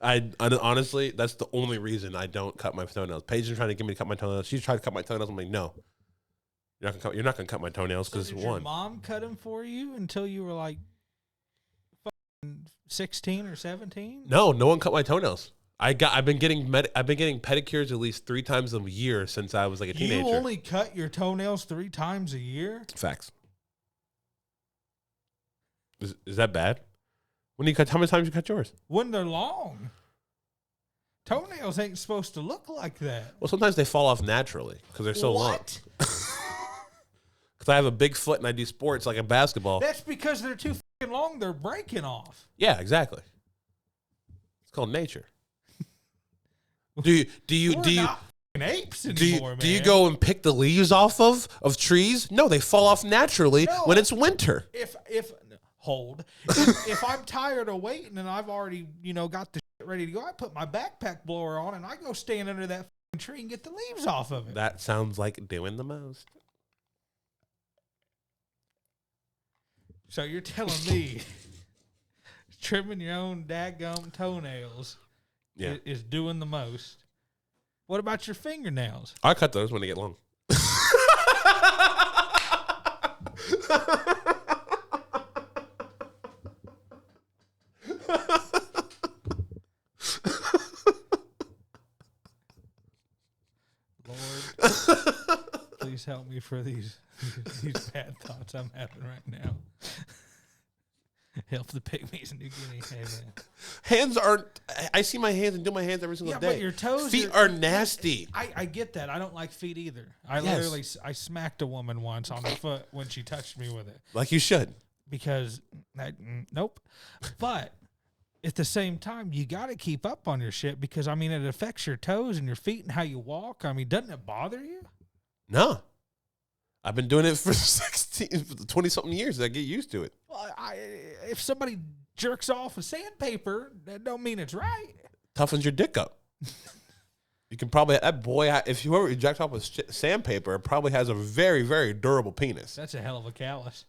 I honestly, that's the only reason I don't cut my toenails. Paige is trying to get me to cut my toenails. She's trying to cut my toenails. I'm like, no, you're not gonna cut my toenails because Did your one. mom cut them for you until you were like 16 or 17? No one cut my toenails. I've been getting pedicures at least 3 times a year since I was like a teenager. You only cut your toenails 3 times a year? Facts. Is that bad? When you cut, how many times you cut yours? When they're long. Toenails ain't supposed to look like that. Well, sometimes they fall off naturally because they're so long. What? Because I have a big foot and I do sports like a basketball. That's because they're too fucking long. They're breaking off. Yeah, exactly. It's called nature. Do you Not fucking apes anymore, do you man. go and pick the leaves off of trees? No, they fall off naturally No. when it's winter. If I'm tired of waiting and I've already got the shit ready to go, I put my backpack blower on and I go stand under that fucking tree and get the leaves off of it. That sounds like doing the most. So you're telling me trimming your own daggum toenails Yeah, is doing the most? What about your fingernails? I cut those when they get long. Lord, please help me for these bad thoughts I'm having right now. Help the pygmies in New Guinea. Hey, man. Hands aren't. I see my hands and do my hands every single Yeah, day. but your toes. Feet are nasty. I get that. I don't like feet either. I Yes. literally smacked a woman once on the foot when she touched me with it Like you should. because nope. But at the same time, you got to keep up on your shit because I mean it affects your toes and your feet and how you walk. I mean, doesn't it bother you? No. I've been doing it for 20 something years. I get used to it. Well, if somebody jerks off with sandpaper, that don't mean it's right. Toughens your dick up. You can probably, that boy, if whoever jacks off with sandpaper probably has a very, very durable penis. That's a hell of a callus.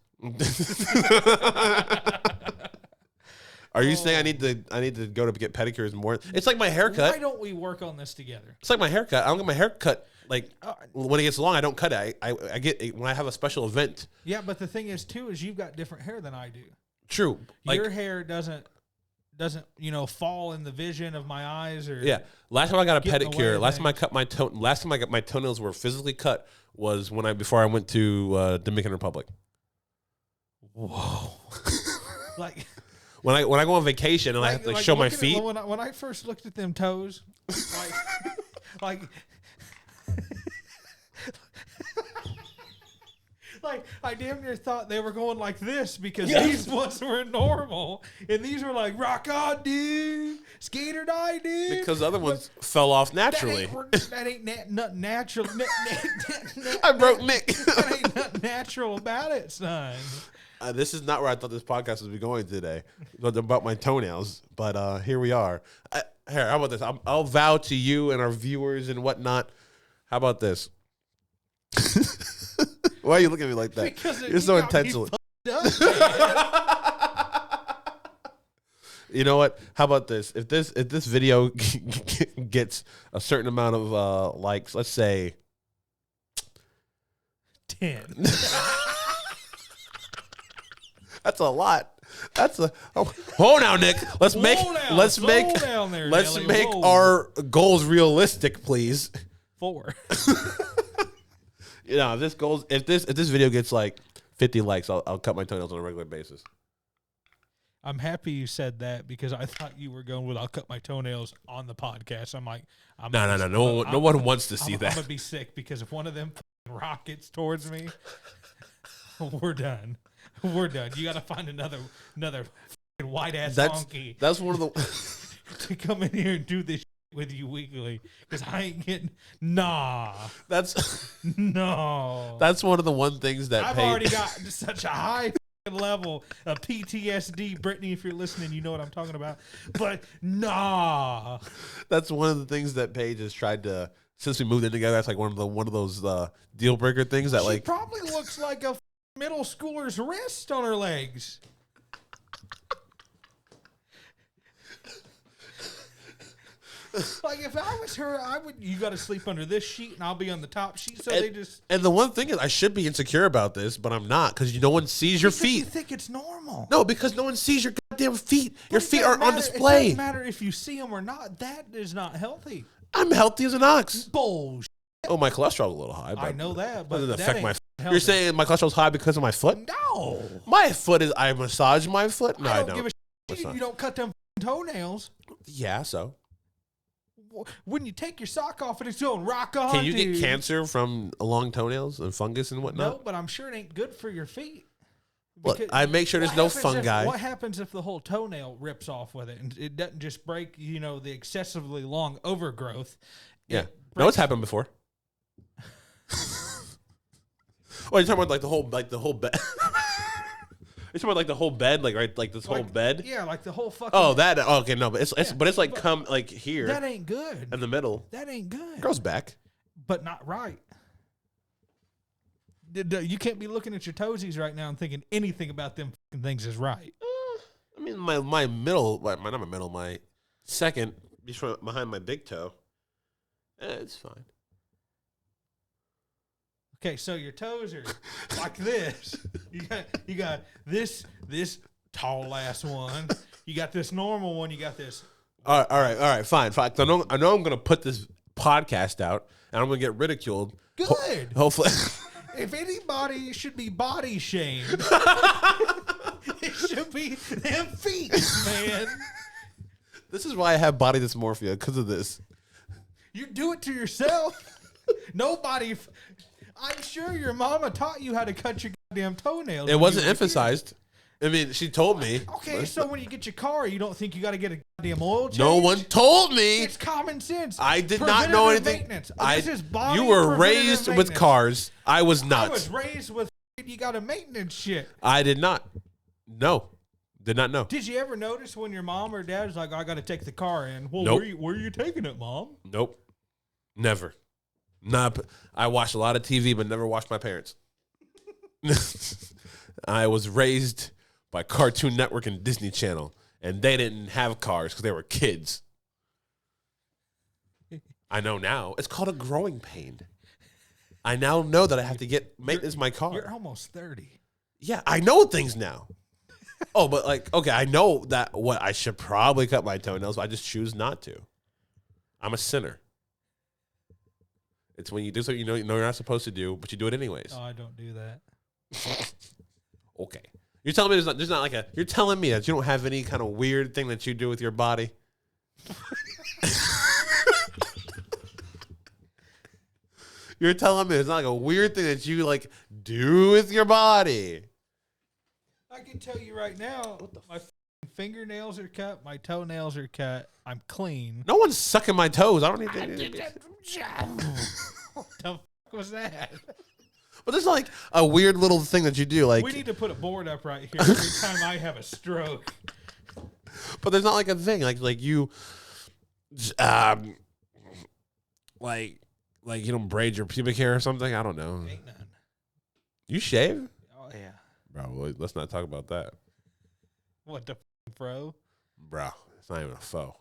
Are you saying I need to go to get pedicures more? It's like my haircut. Why don't we work on this together? It's like my haircut. I don't get my hair cut. Like when it gets long, I don't cut it. I get it when I have a special event. Yeah, but the thing is too is you've got different hair than I do. True. Like, your hair doesn't fall in the vision of my eyes or Last time I got a pedicure, last time I got my toenails were physically cut was before I went to Dominican Republic. Whoa. Like when I go on vacation and I have to show my feet. When I first looked at them toes, like like I damn near thought they were going like this because these ones were normal and these were like rock on, dude, skater die, dude. Because other ones fell off naturally. That ain't nothing natural. I broke Nick. That ain't nothing natural about it, son. This is not where I thought this podcast would be going today. About my toenails, but here we are. Here, how about this? I'll vow to you and our viewers and whatnot. How about this? Why are you looking at me like that? Because you're so intentional. You know what? How about this? If this video gets a certain amount of likes, let's say 10. That's a lot. That's a now, Nick. Let's make our goals realistic, please. 4. You know, if this video gets like 50 likes, I'll cut my toenails on a regular basis. I'm happy you said that because I thought you were going with I'll cut my toenails on the podcast. I'm like, no one wants to see that. I'm gonna be sick because if one of them rockets towards me, we're done. We're done. You got to find another white ass donkey. That's one of the to come in here and do this shit with you weekly because I ain't getting That's no. That's one of the one things that I've already got such a high level of PTSD. Brittany, if you're listening, you know what I'm talking about. But that's one of the things that Paige has tried to. Since we moved in together, that's like one of those deal breaker things that she probably looks like a middle schooler's wrist on her legs. Like if I was her, you got to sleep under this sheet and I'll be on the top sheet. So and the one thing is, I should be insecure about this, but I'm not because no one sees your feet. You think it's normal? No, because no one sees your goddamn feet. Your feet aren't on display. It doesn't matter if you see them or not. That is not healthy. I'm healthy as an ox. Bullshit. Oh, my cholesterol's a little high. I know that, but doesn't affect my foot. Healthy. You're saying my cholesterol's high because of my foot? No. My foot is. I massage my foot. No, I don't. Give a shit. You don't cut them toenails. Yeah, so. When you take your sock off and it's going rock on, can you get cancer from long toenails and fungus and whatnot? No, but I'm sure it ain't good for your feet. Well, I make sure there's no fungi. What happens if the whole toenail rips off with it and it doesn't just break, the excessively long overgrowth? Yeah. No, it's happened before. Oh, you're talking about the whole bed? You're talking about the whole bed, whole bed? Yeah, like the whole fucking. Oh, that okay, no, but it's here. That ain't good. In the middle. That ain't good. Grows back. But not right. You can't be looking at your toesies right now and thinking anything about them things is right. I mean, my second behind my big toe. It's fine. Okay, so your toes are like this. You got this tall ass one. You got this normal one. You got this. All right, fine. I know I'm gonna put this podcast out, and I'm gonna get ridiculed. Good. Hopefully. If anybody should be body shamed, it should be them feet, man. This is why I have body dysmorphia, because of this. You do it to yourself. Nobody. I'm sure your mama taught you how to cut your goddamn toenails. It wasn't emphasized. I mean, she told me. Okay, so when you get your car, you don't think you got to get a goddamn oil change? No one told me. It's common sense. I did not know anything. Maintenance. This is body you were raised with cars. I was not. I was raised with you got a maintenance shit. I did not. No. Did not know. Did you ever notice when your mom or dad was like, I got to take the car in? Well, nope. where are you taking it, Mom? Nope. Never. I watched a lot of TV, but never watched my parents. I was raised by Cartoon Network and Disney Channel, and they didn't have cars because they were kids. I know now. It's called a growing pain. I now know that I have to get maintenance my car. You're almost 30. Yeah, I know things now. Oh, but like, okay, I know that what I should probably cut my toenails, but I just choose not to. I'm a sinner. It's when you do something you know you're not supposed to do, but you do it anyways. Oh, I don't do that. Okay. You're telling me there's not like a, you're telling me that you don't have any kind of weird thing that you do with your body? You're telling me it's not like a weird thing that you like do with your body? I can tell you right now, my fingernails are cut, my toenails are cut, I'm clean. No one's sucking my toes. I don't need to. What the fuck was that? But there's like a weird little thing that you do. Like, We need to put a board up right here every time I have a stroke. but there's not like a thing like you, like you don't braid your pubic hair or something. I don't know. Ain't none. You shave, Oh, yeah. bro? Well, let's not talk about that, What the fro? bro. It's not even a faux,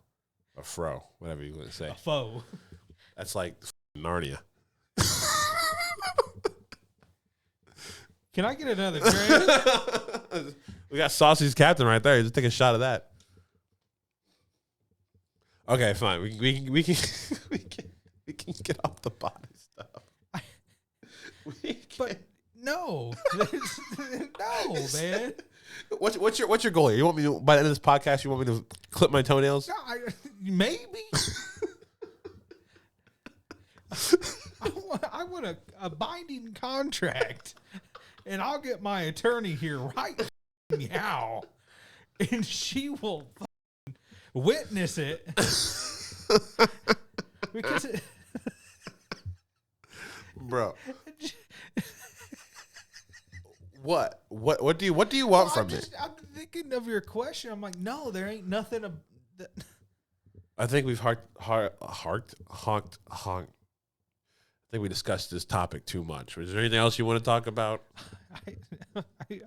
a fro, whatever you want to say. A foe. That's like Narnia. Can I get another drink? We got Saucy's Captain right there. Just take a shot of that. Okay, fine. We can we can get off the body stuff. But no. No, man. What's your goal here? You want me to, by the end of this podcast, you want me to clip my toenails? No, maybe. I want a binding contract, and I'll get my attorney here right now, and she will witness it. Because Bro. What do you want from me? I'm thinking of your question. I'm like, no, there ain't nothing. I think we've honked. I think we discussed this topic too much. Was there anything else you want to talk about?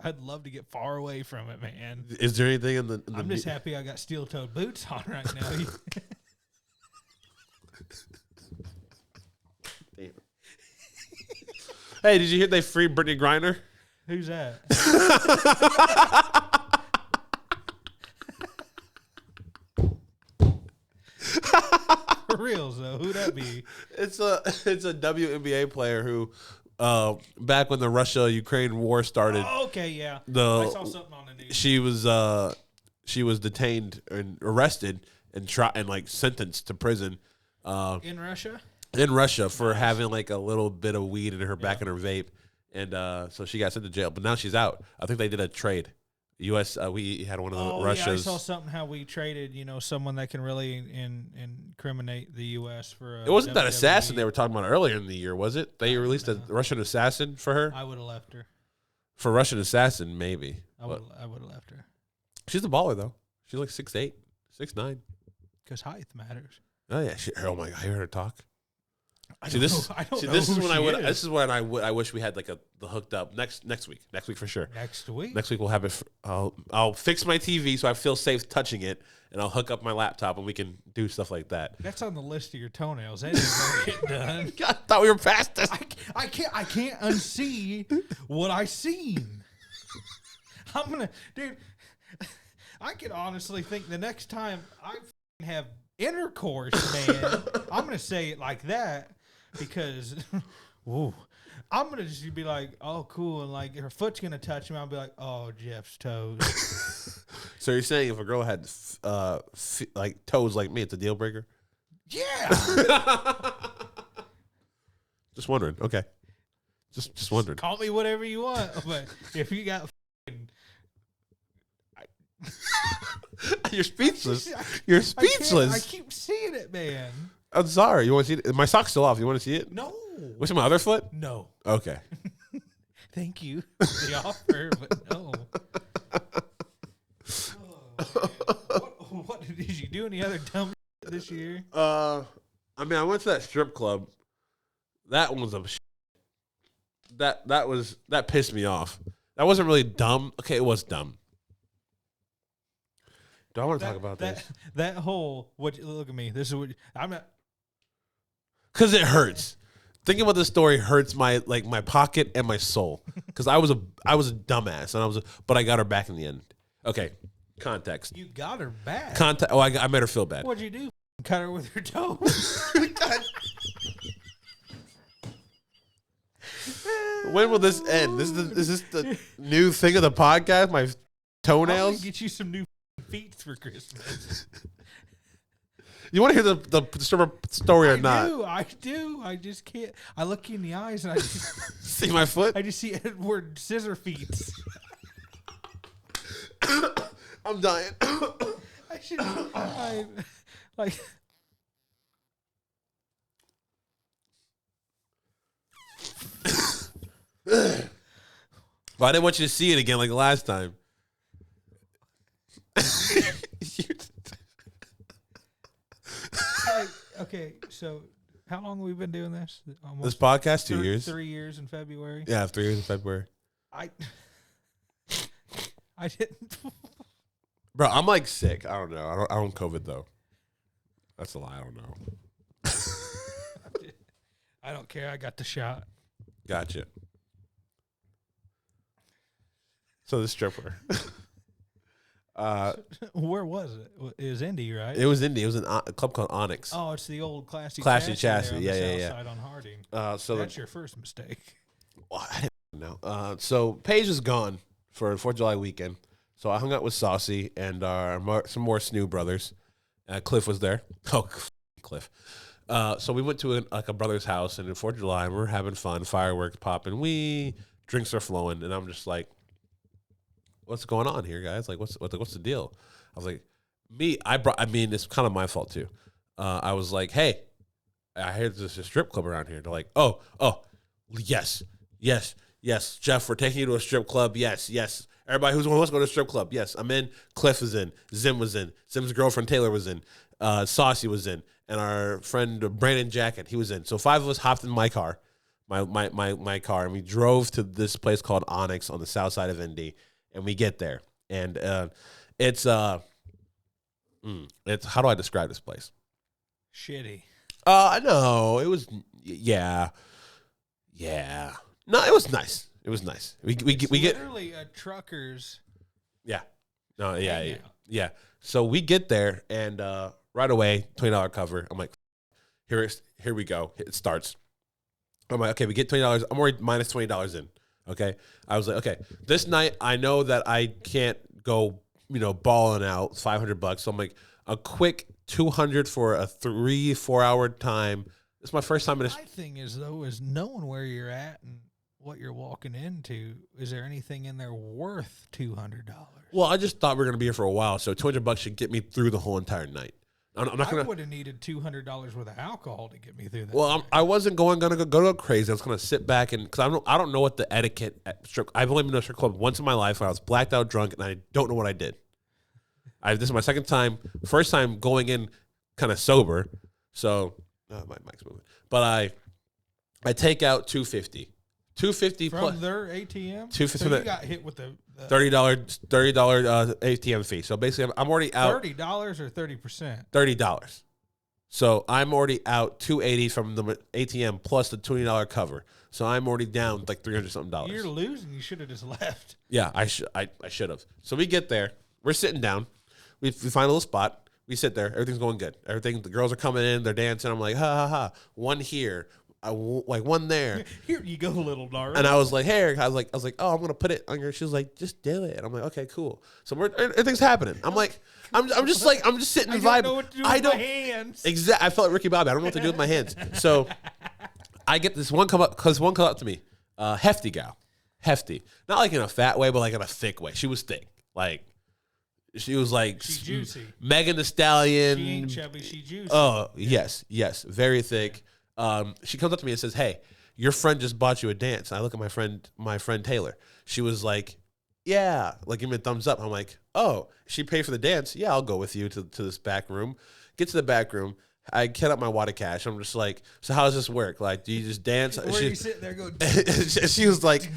I'd love to get far away from it, man. Is there anything in the I'm just happy I got steel-toed boots on right now. Damn. Hey, did you hear they freed Brittany Griner? Who's that? For reals though, who'd that be? It's a WNBA player who, back when the Russia-Ukraine war started, Oh, okay, yeah. I saw something on the news. she was detained and arrested and like sentenced to prison. In Russia? In Russia for having like a little bit of weed in her back in her vape, and so she got sent to jail. But now she's out. I think they did a trade. U.S. We had one of the Russia's. Yeah, I saw something how we traded, someone that can really incriminate the U.S. for. It wasn't that WWE. assassin they were talking about earlier in the year, was it? They released a Russian assassin for her. I would have left her. For Russian assassin, maybe. I would have left her. She's a baller though. She's like 6'8", 6'9". Because height matters. Oh yeah. Oh my God, I heard her talk. I See, don't this know is who when I she would. is. This is when I wish we had like the hooked up next week. Next week for sure. Next week. Next week we'll have it. I'll fix my TV so I feel safe touching it, and I'll hook up my laptop and we can do stuff like that. That's on the list of your toenails. That ain't gonna get done. I thought we were past this. I can't unsee what I seen. I'm gonna, dude. I can honestly think the next time I have intercourse, man, I'm gonna say it like that because, ooh, I'm gonna just be like, oh, cool, and like her foot's gonna touch me. I'll be like, oh, Jeff's toes. So you're saying if a girl had like toes like me, it's a deal breaker? Yeah. Just wondering. Okay. Just wondering. Call me whatever you want, but if you got. You're speechless. You're speechless. I keep seeing it, man. I'm sorry. You want to see it? My sock's still off. You want to see it? No. What's my other foot? No. Okay. Thank you for the offer, but no. What did you do? Any other dumb shit this year? I mean, I went to that strip club. That one was a that pissed me off. That wasn't really dumb. Okay, it was dumb. Do I want to talk about this? That whole look at me. This is what I'm not. Because it hurts. Thinking about this story hurts my pocket and my soul. Because I was a dumbass but I got her back in the end. Okay, context. You got her back. Oh, I made her feel bad. What'd you do? Cut her with your toe. When will this end? Is this the new thing of the podcast? My I'm toenails. gonna get you some new feet for Christmas. You want to hear the story or not? I do. I just can't. I look you in the eyes and I just See my foot? I just see Edward Scissor Feet. I'm dying. I should. Like. But I didn't want you to see it again like last time. Okay, so how long have we been doing this? This podcast, 2 years. 3 years in February. Yeah, 3 years in February. I didn't. Bro, I'm like sick. I don't know. I don't COVID though. That's a lie. I don't know. I don't care. I got the shot. Gotcha. So the stripper. Where was it? It was Indy, right? It was Indy. It was a club called Onyx. Oh, it's the old classy Chassis. there on Yeah, the yeah. south side on Harding. So That's your first mistake. Well, I didn't know. So Paige is gone for the 4th of July weekend. So I hung out with Saucy and some more Snoo brothers. Cliff was there. Oh, Cliff. So we went to a brother's house, and on 4th of July, and we were having fun, fireworks popping, drinks are flowing, and I'm just like, what's going on here, guys? Like, what's the deal? I was like, it's kind of my fault too. I was like, hey, I heard there's a strip club around here. They're like, oh, yes, Jeff, we're taking you to a strip club. Yes. Everybody who wants to go to a strip club. Yes, I'm in. Cliff is in. Zim was in. Zim's girlfriend Taylor was in. Saucy was in. And our friend Brandon Jacket, he was in. So 5 of us hopped in my car, my car, and we drove to this place called Onyx on the south side of Indy. And we get there, and it's how do I describe this place? Shitty. No, it was yeah. No, it was nice. It was nice. We get literally a trucker's. Yeah. No. Yeah. So we get there, and right away, $20 cover. I'm like, here we go. It starts. I'm like, okay, we get $20. I'm already minus $20 in. Okay. I was like, okay, this night I know that I can't go, balling out $500. So I'm like, a quick 200 for a 3-4 hour time. It's my first time in My thing is knowing where you're at and what you're walking into. Is there anything in there worth $200? Well, I just thought we were going to be here for a while. So $200 should get me through the whole entire night. I'm not gonna. I would have needed $200 worth of alcohol to get me through that. Well, I wasn't gonna go crazy. I was gonna sit back and because I don't know what the etiquette at strip. I've only been to a strip club once in my life when I was blacked out drunk and I don't know what I did. This is my second time. First time going in kind of sober. So my mic's moving. But I take out $250 from plus their ATM. $250. So you got hit with the $30 ATM fee. So basically, I'm already out $30 or 30%. $30. So I'm already out $280 from the ATM plus the $20 cover. So I'm already down like $300 something. You're losing. You should have just left. Yeah, I should have. So we get there. We're sitting down. We find a little spot. We sit there. Everything's going good. The girls are coming in. They're dancing. I'm like, ha ha ha. One here. Like one there. Here you go, little nerd. And I was like, hey, I was like, oh, I'm gonna put it on your. She was like, just do it. And I'm like, okay, cool. So everything's happening. I'm like, I'm just sitting and vibing. I don't know what to do with my hands. Exactly. I felt like Ricky Bobby. I don't know what to do with my hands. So I get this one come up to me, hefty gal, hefty, not like in a fat way, but like in a thick way. She was thick, like. She was like she's juicy. Megan Thee Stallion. She ain't chubby. She juicy. Oh yes, very thick. She comes up to me and says, "Hey, your friend just bought you a dance." And I look at my friend Taylor. She was like, "Yeah," like give me a thumbs up. I'm like, "Oh, she paid for the dance? Yeah, I'll go with you to this back room." Get to the back room. I get up my wad of cash. I'm just like, "So how does this work? Like, do you just dance?" Where you sit there, go. she was like,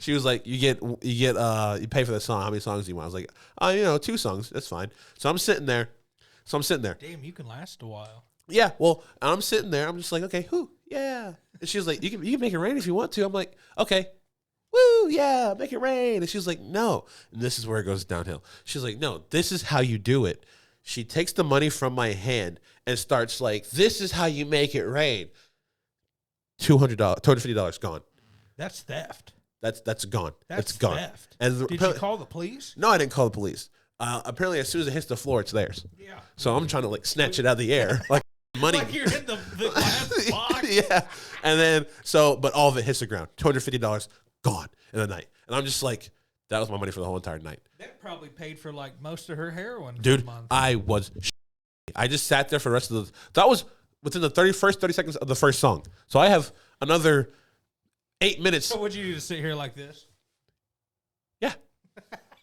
She was like, you pay for the song. How many songs do you want? I was like, 2 songs. That's fine. So I'm sitting there. Damn, you can last a while. Yeah. Well, I'm sitting there. I'm just like, okay, yeah. And she was like, you can make it rain if you want to. I'm like, okay. Woo, yeah, make it rain. And she's like, no. And this is where it goes downhill. She's like, no, this is how you do it. She takes the money from my hand and starts like, this is how you make it rain. $250 gone. That's theft. That's gone. That's it's gone. theft. And Did you call the police? No, I didn't call the police. Apparently, as soon as it hits the floor, it's theirs. Yeah. So I'm trying to like snatch it out of the air, like money. Like you're in the glass box. Yeah. And then but all of it hits the ground. $250 gone in the night. And I'm just like, that was my money for the whole entire night. That probably paid for like most of her heroin. Dude, for a month. I just sat there for the rest of that was within the 30 seconds of the first song. So I have another 8 minutes. So would you do to sit here like this? Yeah.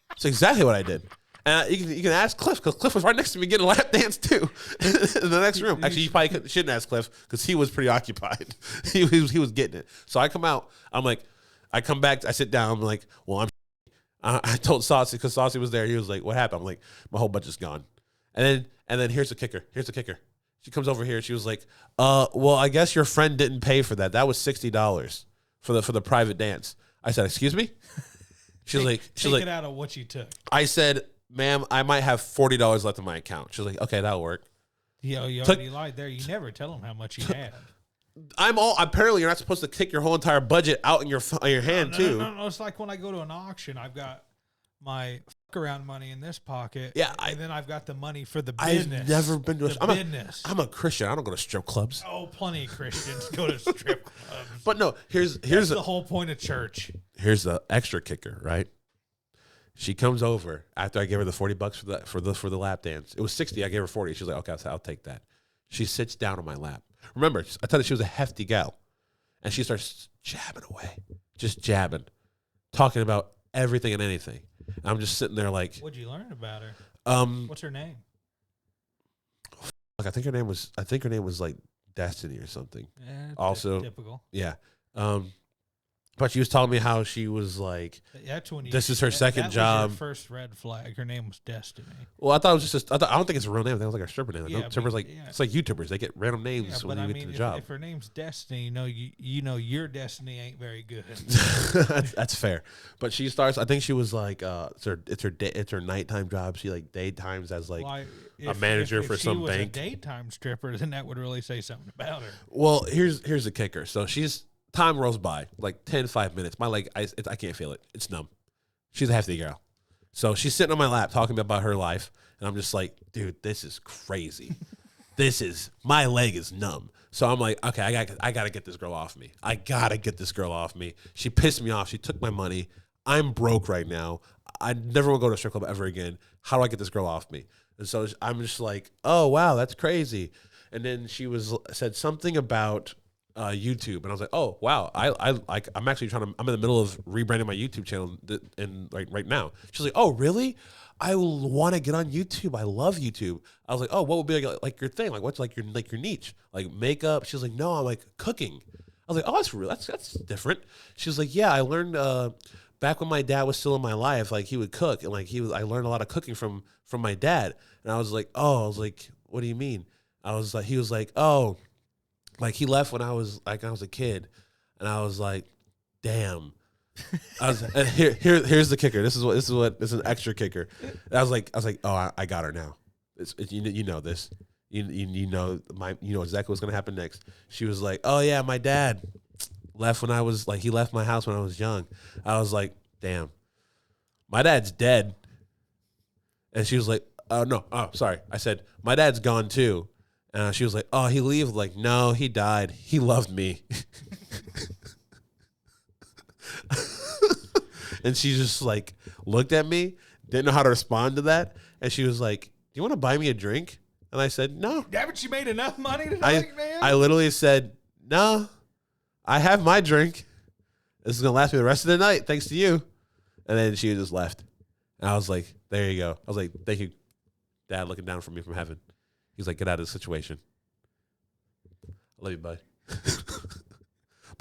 That's exactly what I did. And you can ask Cliff, because Cliff was right next to me getting a lap dance too in the next room. Actually, you probably shouldn't ask Cliff because he was pretty occupied. he was getting it. So I come out. I'm like, I come back. I sit down. I'm like, well, I told Saucy because Saucy was there. He was like, what happened? I'm like, my whole budget's gone. And then here's the kicker. She comes over here. She was like, well, I guess your friend didn't pay for that. That was $60 for the private dance. I said, excuse me? She's like, take it out of what you took. I said, ma'am, I might have $40 left in my account. She's like, okay, that'll work. You already lied there. You never tell them how much you had. Apparently you're not supposed to kick your whole entire budget out in your hand too. No. It's like when I go to an auction, I've got my fuck around money in this pocket. Yeah, and then I've got the money for the business. I've never been to business. I'm a Christian. I don't go to strip clubs. Oh, plenty of Christians go to strip clubs. But no, here's the whole point of church. Here's the extra kicker, right? She comes over after I gave her the $40 for the lap dance. It was 60. I gave her 40. She was like, okay, I'll take that. She sits down on my lap. Remember, I told her she was a hefty gal, and she starts jabbing away, just jabbing, talking about everything and anything. And I'm just sitting there like, what'd you learn about her? What's her name? Like I think her name was like Destiny or something. Yeah, also typical. Yeah. But she was telling me how she was like, that's when this is her second job. Was your first red flag. Her name was Destiny. Well, I thought it was just. I don't think it's a real name. I think it was like a stripper name. Yeah, strippers it's like YouTubers. They get random names yeah, when you get to the job. If her name's Destiny, you know your destiny ain't very good. That's fair. But she starts. I think she was like, it's her nighttime job. She like daytimes as like a manager for some bank. If she was a daytime stripper, then that would really say something about her. Well, here's the kicker. So time rolls by, like 5 minutes. My leg, I can't feel it. It's numb. She's a hefty girl. So she's sitting on my lap talking about her life. And I'm just like, dude, this is crazy. My leg is numb. So I'm like, okay, I got to get this girl off me. I got to get this girl off me. She pissed me off. She took my money. I'm broke right now. I never want to go to a strip club ever again. How do I get this girl off me? And so I'm just like, oh, wow, that's crazy. And then she said something about YouTube, and I was like, "Oh wow, I'm actually I'm in the middle of rebranding my YouTube channel, and right now." She's like, "Oh really? I want to get on YouTube. I love YouTube." I was like, "Oh, what would be like your thing? Like what's like your niche? Like makeup?" She's like, "No, I'm like cooking." I was like, "Oh, that's different." She was like, "Yeah, I learned back when my dad was still in my life. Like he would cook, and like I learned a lot of cooking from my dad." And I was like, "Oh," I was like, "What do you mean?" He was like, "Oh." Like he left when I was a kid, and I was like, "Damn." And here's the kicker. This is an extra kicker. And I was like, "Oh, I got her now." You know this. You know exactly what's gonna happen next. She was like, "Oh yeah, my dad left when I was like he left my house when I was young." I was like, "Damn, my dad's dead." And she was like, "Oh no, oh sorry." I said, "My dad's gone too." She was like, "Oh, he leave?" Like, no, he died. He loved me. And she just like looked at me, didn't know how to respond to that. And she was like, "Do you want to buy me a drink?" And I said, "No." Haven't you made enough money tonight, man? I literally said, "No, I have my drink. This is going to last me the rest of the night, thanks to you." And then she just left. And I was like, there you go. I was like, thank you, Dad, looking down from me from heaven. He's like, get out of the situation. I love you, bud.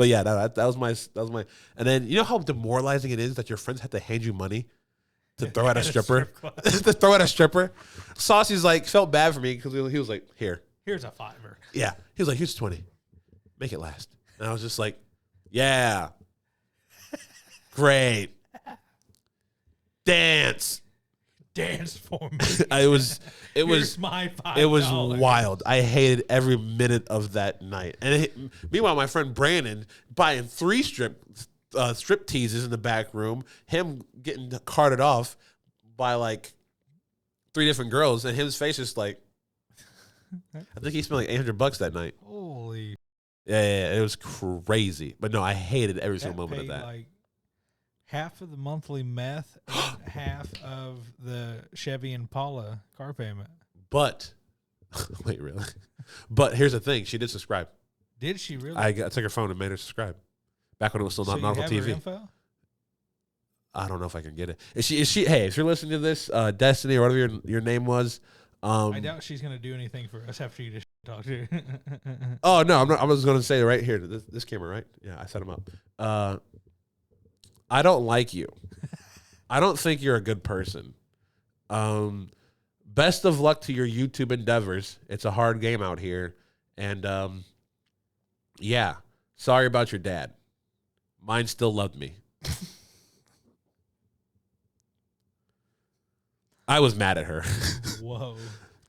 But yeah, that was my. And then you know how demoralizing it is that your friends have to hand you money to throw at a stripper, to throw at a stripper. Saucy's like felt bad for me because he was like, Here's a $5. yeah. He was like, here's 20, make it last. And I was just like, yeah, great, dance for me. it was Here's my $5. it was wild. I hated every minute of that night. And meanwhile, my friend Brandon buying 3 strip teases in the back room, him getting carted off by like 3 different girls, and his face is like, I think he spent like $800 that night. Holy. Yeah, it was crazy. But no, I hated every single moment of that. Like half of the monthly meth and half of the Chevy Impala car payment. But wait, really? But here's the thing: she did subscribe. Did she really? I took her phone and made her subscribe. Back when it was still not on TV. Info? I don't know if I can get it. Is she? Hey, if you're listening to this, Destiny or whatever your name was. I doubt she's gonna do anything for us after you just talk to her. Oh no, I'm not. I was gonna say right here, this camera, right? Yeah, I set him up. I don't like you. I don't think you're a good person. Best of luck to your YouTube endeavors. It's a hard game out here, and yeah, sorry about your dad. Mine still loved me. I was mad at her. Whoa.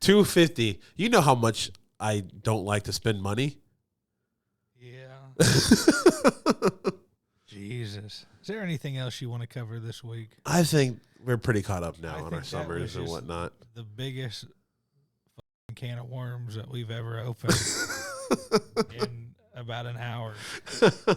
$250. You know how much I don't like to spend money. Yeah. Jesus. Is there anything else you want to cover this week? I think we're pretty caught up now I on think our that summers was and just whatnot. The biggest can of worms that we've ever opened in about an hour.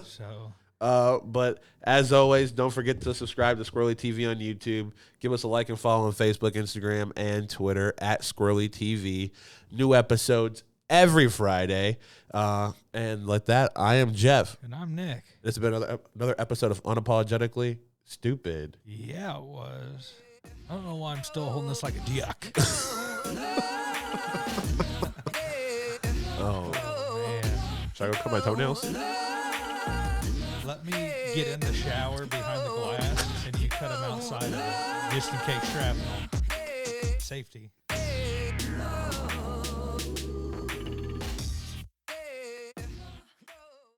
So. But as always, don't forget to subscribe to Squirrely TV on YouTube. Give us a like and follow on Facebook, Instagram, and Twitter at Squirrely TV. New episodes every Friday. And like that, I am Jeff. And I'm Nick. This has been another episode of Unapologetically Stupid. Yeah, it was. I don't know why I'm still holding this like a duck. Oh, Man. should I go cut my toenails? Let me get in the shower behind the glass and you cut them outside of it just in case shrapnel. Safety.